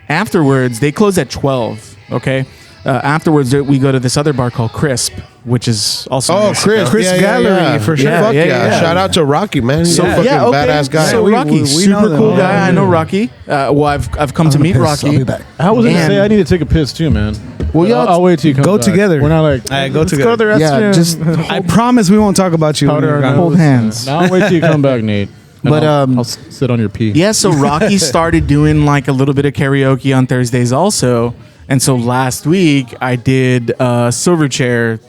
afterwards, they close at 12, okay? Afterwards, we go to this other bar called Crisp, which is also Oh, nice. Chris Gallery, for sure. Yeah, Fuck yeah, yeah. Shout out to Rocky, man. He's So a fucking badass guy. So we- Rocky, we super know them. cool Yeah, guy. I know yeah. Rocky. Well, I've come to I'm meet pissed. Rocky. I'll be back. I was gonna And- say I need to take a piss too, man. Well, y'all I'll wait till you come go back. together. We're not like Go Let's together. go to the Yeah, restroom. just I promise we won't talk about you. when Powder you're and gone. hold hands. Now I'll wait till you come back, Nate. And But, I'll sit on your pee. Yeah, so Rocky started doing like a little bit of karaoke on Thursdays also. And so last week I did Silverchair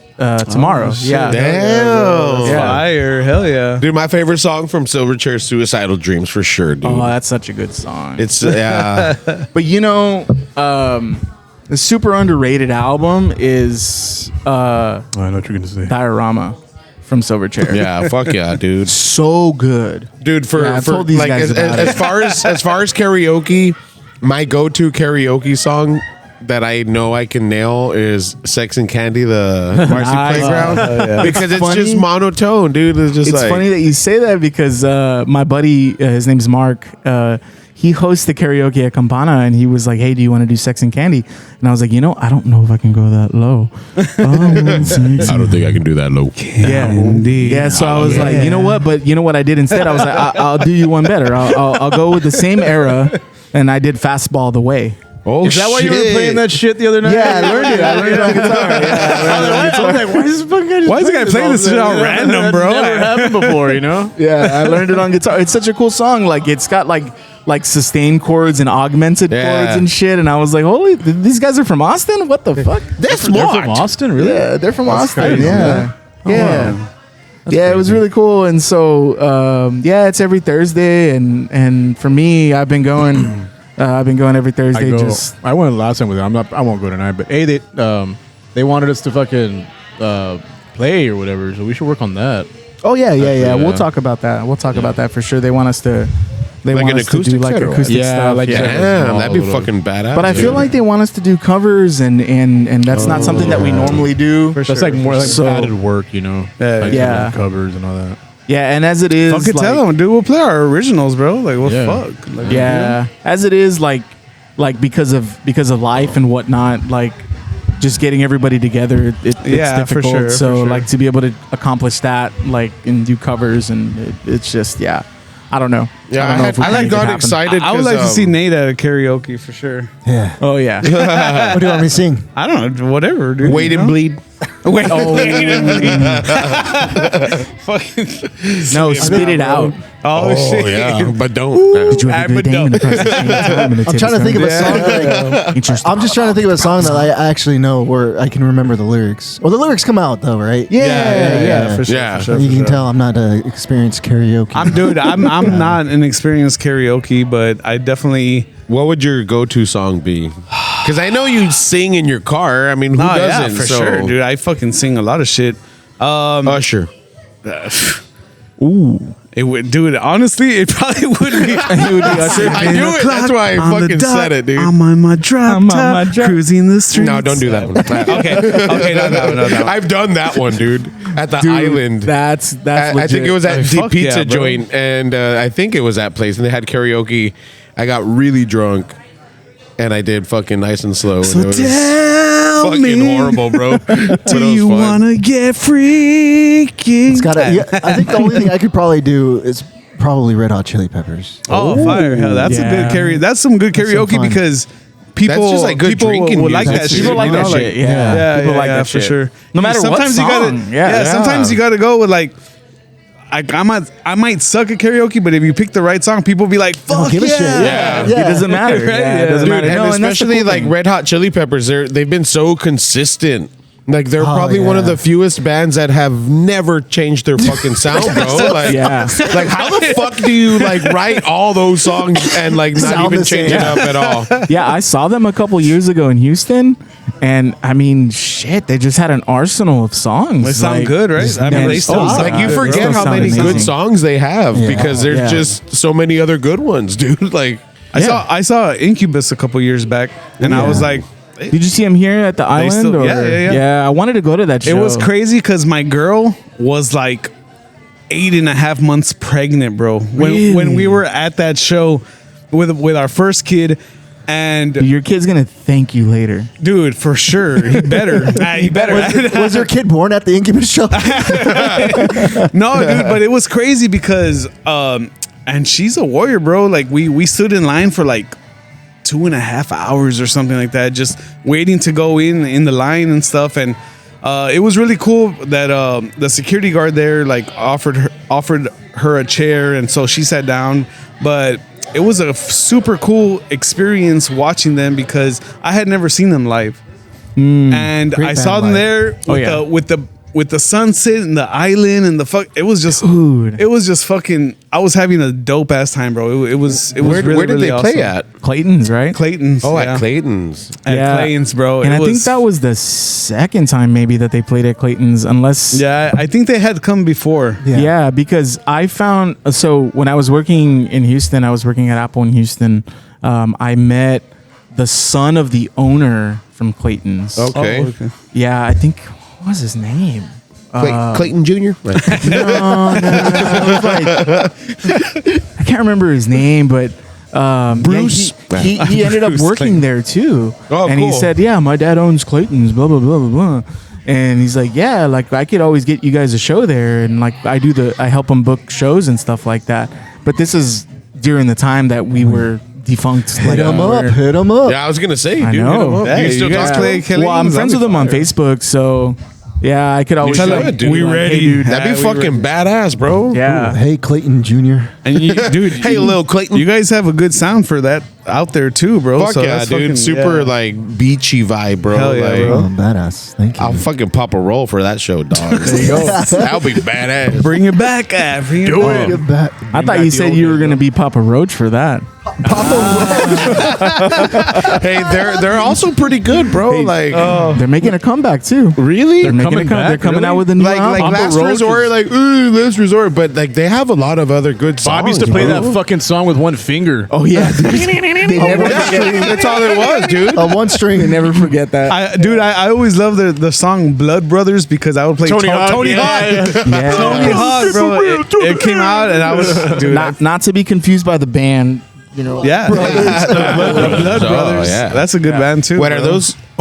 tomorrow. Yeah. Damn. Yeah. Fire. Hell yeah. Dude, my favorite song from Silverchair, Suicidal Dreams, for sure, dude. Oh, that's such a good song. It's yeah. But you know, the super underrated album is I know what you're gonna say. Diorama. from Silverchair. Yeah, fuck yeah, dude. So good. Dude, Yeah, I told these like guys about as far as karaoke, my go-to karaoke song that I know I can nail is "Sex and Candy," the Marcy Nice. Playground, because it's funny. just monotone, dude. It's just It's like funny that you say that because my buddy, his name's Mark, he hosts the karaoke at Campana, and he was like, "Hey, do you want to do Sex and Candy?" And I was like, I don't know if I can go that low. I don't think I can do that low. Yeah. So I was like, you know what? But you know what I did instead? I was like, I'll do you one better. I'll go with the same era, and I did Fastball the Way. Oh, Is that why you were playing that shit the other night? Yeah, I learned it. I learned it on guitar. I was like, why is this fucking guy just Why is the guy playing this shit all random, bro? Never happened before, you know? Yeah, I learned it on guitar. It's such a cool song. Like it's got like sustained chords and augmented Yeah. chords and shit. And I was like, holy, these guys are from Austin? What the fuck? They're smart. They're from Austin, really? Yeah, they're from Austin. crazy, Yeah. man. Yeah. Yeah, it was really cool. And so, yeah, it's every Thursday. And for me, I've been going every Thursday. I went last time with them. I won't go tonight. But they wanted us to fucking play or whatever, so we should work on that. Oh yeah. Yeah. We'll talk about that. We'll talk about that for sure. They want us to. They Like want an us to do acoustic like set or what? acoustic Yeah, stuff. like yeah. Damn, that'd be Little- fucking badass. But I feel like they want us to do covers, and that's not something that we normally do. That's like more like So- added work, you know? Like Yeah. covers and all that. Yeah, and as it is, Fucking like, tell them, dude. We'll play our originals, bro. Like, what Yeah. fuck? Like, yeah, as it is, like because of life and whatnot, like just getting everybody together, it's Yeah, for difficult. sure, So for sure. like to be able to accomplish that, like and do covers, and it's just I don't know. Yeah, don't know if we I can like make it got happen. excited. I would 'cause, like to see Nate at a karaoke for sure. Yeah. Oh yeah. What do you want me to sing? I don't know, whatever, dude. Wait you and know? bleed. Wait, Oh, fucking. no, spit it out. Oh, shit. Oh yeah, but don't. Did you have a but good day? no. And across the same time and I'm trying to think of a song. I'm just trying to think of a song that I actually know where I can remember the lyrics. Well, the lyrics come out though, right? Yeah, for sure. Yeah. For sure, You for can sure. tell I'm not an experienced karaoke. I'm not an experienced karaoke, but I definitely. What would your go-to song be? Because I know you sing in your car. I mean, who Oh, doesn't? yeah, for So- sure, dude. I fucking sing a lot of shit. Usher. Ooh. It would, dude. Honestly, it probably would be. I knew it. That's why I fucking said it, dude. I'm on my drop I'm on top, my drop- cruising the streets. No, don't do that one. Okay, no. I've done that one, dude. At the island. That's I think legit. it was at the Fuck pizza yeah, bro. joint, and I think it was that place, and they had karaoke. I got really drunk, and I did fucking Nice and Slow. So and it was tell fucking me, horrible, bro. But it do was you fun. wanna get freaky? It's got. Yeah, I think the only thing I could probably do is probably Red Hot Chili Peppers. Oh, fire! Hell, that's a Yeah. good karaoke. That's some good That's so karaoke fun. because people That's just like good people drinking would like music. that shit. People like you know, that shit. Yeah. Yeah, People like that for shit. sure. No matter what sometimes song. you gotta, Yeah. sometimes you gotta go with like. I might suck at karaoke, but if you pick the right song, people be like, "Fuck give a yeah!" shit. Yeah. It doesn't matter. Right? Yeah, it Yeah. doesn't Dude, matter. and No, that's the especially cool like thing. Red Hot Chili Peppers, they've been so consistent. Like they're probably one of yeah. the fewest bands that have never changed their fucking sound, bro. Like, Yeah. like how the fuck do you like write all those songs and like not Sound even the same. change it up at all? Yeah, I saw them a couple years ago in Houston, and I mean, shit, they just had an arsenal of songs. They sound Like, good, right? I mean, they still oh, sound Like you good, bro. forget Still how sound many good amazing. songs they have Yeah. because there's Yeah. just so many other good ones, dude. Like I saw Incubus a couple years back, and I was like, Did you see him here at the island? still- or? yeah. I wanted to go to that show. it was crazy because my girl was like 8.5 months pregnant, bro. When we were at that show with our first kid, and Your kid's gonna thank you later. dude, for sure, he better, he better. Was your kid born at the Incubus show? No, dude, but it was crazy because, and she's a warrior, bro. Like we stood in line for like 2.5 hours or something like that, just waiting to go in the line and stuff. And it was really cool that the security guard there like offered her a chair, and so she sat down. But it was a super cool experience watching them because I had never seen them live, and Great I saw band them live. there Oh, yeah. with with the sunset and the island and the fuck, it was just fucking. I was having a dope ass time, bro. It was Where really, did really they play awesome. at? Clayton's, right? Clayton's. Oh, yeah. at Clayton's. At Clayton's, bro. And It I think was- that was the second time maybe that they played at Clayton's, unless Yeah, I think they had come before. Yeah, because I found so when I was working in Houston, I was working at Apple in Houston. I met the son of the owner from Clayton's. Okay. Oh, okay. Yeah, I think what was his name? Clayton Jr.? No, it was like I can't remember his name, but Bruce? yeah, he ended up Bruce working Clayton. there too. Oh, and he cool. said, "Yeah, my dad owns Clayton's." Blah blah blah blah blah. And he's like, "Yeah, like I could always get you guys a show there, and like I help them book shows and stuff like that." But this is during the time that we were defunct. Hit him up. Yeah, I was going to say, dude. I hit know. him up. Hey, you still you guys talk to play him? Clayton's? Well, I'm friends with him on Facebook, so yeah, I could always Tell like, him, dude. We like, ready. hey, dude. That'd be Yeah, we fucking badass, bro. Yeah. Hey, Clayton Jr. And you, dude, Hey, little Clayton. you guys have a good sound for that out there too, bro. Fuck So yeah, that's dude. fucking- Super, yeah. like, beachy vibe, bro. Hell yeah, like, bro. Oh, badass. Thank you. I'll fucking pop a roll for that show, dog. There you go. That'll be badass. Bring it back, Bring it back. Get back. I thought you said you were going to be Papa Roach for that. Hey, they're also pretty good, bro. Like, They're making a comeback too. really? They're making coming back, They're coming really? out with a new Like album. Last Roach Resort, is- like, ooh, Last Resort. But, like, they have a lot of other good songs. Bob used to play bro. that fucking song with one finger. Oh yeah, they never That's all it was, dude. On one string. they never forget that. Dude, I always love the song Blood Brothers because I would play Tony Hawk. Tony Hawk. Yeah. Tony Hawk, bro. It came out and I was, dude. Not to be confused by the band. You know. Yeah. Blood Brothers. yeah. That's a good band too. What bro.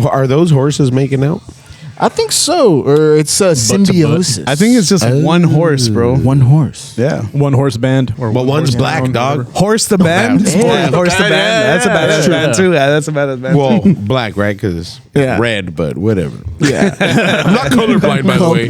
are those horses making out? I think so. Or it's symbiosis. I think it's just one horse, bro. one horse. Yeah. One horse band. Or But one one's horse black, band, dog. whatever. Horse the band. Yeah. Horse the Yeah, band. That's a badass band too. Yeah, that's a badass band. Well, black, right? Because it's Yeah. red, but whatever. Yeah. I'm not colorblind, by the way.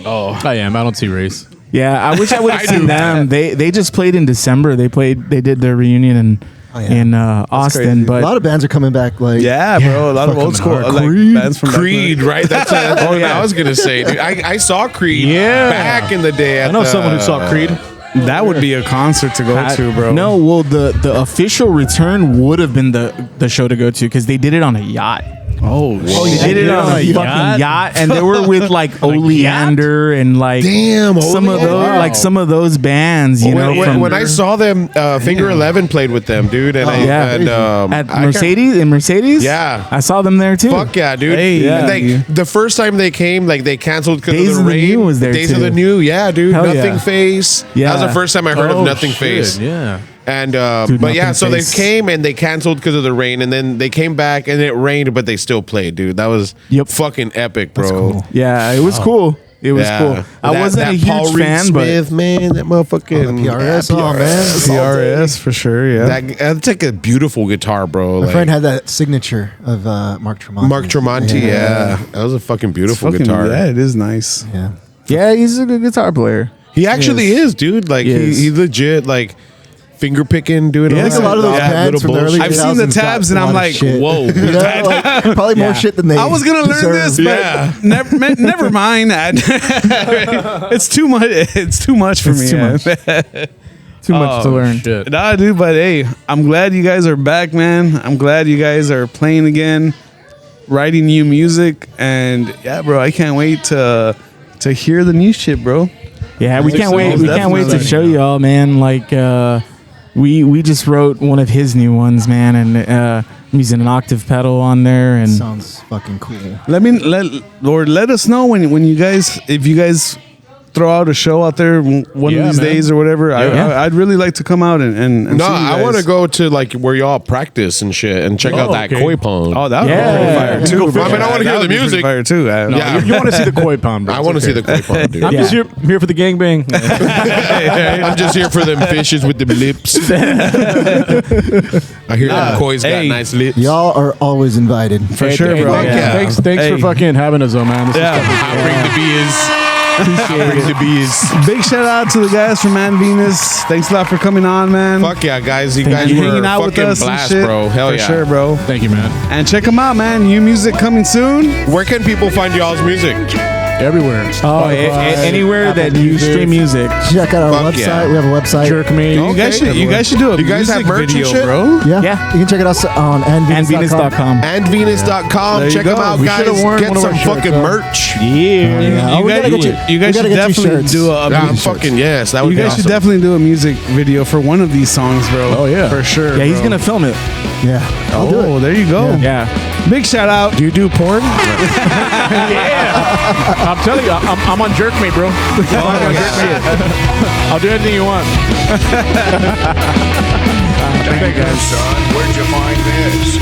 I am. I don't see race. Yeah, I wish I would have seen them. They just played in December. They did their reunion in Austin. crazy. A But lot of bands are coming back. Like, Yeah, bro. A lot of old school hard. like Creed. bands from back Creed, then. right? That's what I was gonna say, dude. I saw Creed back in the day. At I know someone who saw Creed. That would be a concert to go to, bro. No, well the official return would have been the show to go to because they did it on a yacht. Oh, They did it on a fucking yacht, and they were with like Oleander and like Damn, some of those Oleander. like some of those bands, you know. from when I saw them, Finger 11 played with them, dude, and at I Mercedes. Yeah. I saw them there too. Fuck yeah, dude! Hey, yeah. Like the first time they came, like they canceled because Days of of the the rain. New was there, Days too. of the New, yeah, dude. Hell Nothing yeah. Face. Yeah. That was the first time I heard of Nothing Face. Yeah. And Dude, but yeah, Nothing so Face. they came and they canceled because of the rain, and then they came back and it rained, but they still played, dude. That was Yep. fucking epic, bro. Yeah, it was cool. It was Yeah. cool. I wasn't a huge Paul Reed fan, Smith, man, that motherfucking PRS. Oh, man. PRS for sure. Yeah. That's like a beautiful guitar, bro. My Like, friend had that signature of Mark Tremonti. Mark Tremonti, yeah. That was a fucking beautiful Fucking, guitar. yeah, it is nice. Yeah. yeah, he's a good guitar player. He actually is, dude. Like He is. he legit like finger picking, doing Yeah, all I think that a lot of those little bands from the bullshit. early I've seen the 2000s got tabs a and I'm lot of like, shit. whoa. You know, like, probably more Yeah. shit than they I was gonna learn deserve. this, but Yeah. never mind. It's too much. It's too much for me. too man. much. Too much to learn. Shit. Nah, dude, but hey, I'm glad you guys are back, man. I'm glad you guys are playing again, writing new music, and yeah, bro, I can't wait to hear the new shit, bro. Yeah, we can't wait. We can't wait to Definitely. show y'all, man. Like, we just wrote one of his new ones, man, and I'm using an octave pedal on there, and Sounds fucking cool. Lord, let us know when you guys, if you guys throw out a show out there one of Yeah, these man. days or whatever. Yeah. I'd really like to come out and No, see you I want to guys. go to like where y'all practice and shit and check out that okay. koi pond. Oh, that would Yeah. be fire too. I mean, bro. I wanna That hear would the be pretty music. fire too. Yeah. You want to see the koi pound, bro. I want to see the koi pond, dude. I'm just here for the gangbang. I'm just here for them fishes with them lips. I hear them koi's got Hey. nice lips. Y'all are always invited. For sure, bro. fuck yeah. Thanks Hey. for fucking having us, though, man. This Yeah. is I bring the beers. The bees. Big shout out to the guys from Man Venus. Thanks a lot for coming on, man. Fuck yeah, guys. You guys and were hanging out with fucking us blast, and shit. bro. Hell for yeah. sure, bro. Thank you, man. And check them out, man. New music coming soon. Where can people find y'all's music? Everywhere. Oh, anywhere Apple that you stream music. Check out our Fuck website. yeah. We have a website. Jerk me. You guys should do a You guys music have merch and video, shit? bro. Yeah. Yeah. You can check it out on andvenus.com. andvenus.com. There you Check go. them out, We guys. should've worn Get one of some our shirts, fucking bro. merch. Yeah. Yeah. You we gotta guys, get you- you we guys gotta should get you definitely shirts. do a Yeah, music. fucking yes. That would You be guys awesome. should definitely do a music video for one of these songs, bro. Oh, yeah. for sure. Yeah, he's bro. gonna film it. Yeah. I'll do Oh, it. there you go. Yeah. Big shout out. Do you do porn? Yeah. I'm telling you, I'm on Jerk Me, bro. I'll do anything you want. Damn, son, where'd you find this?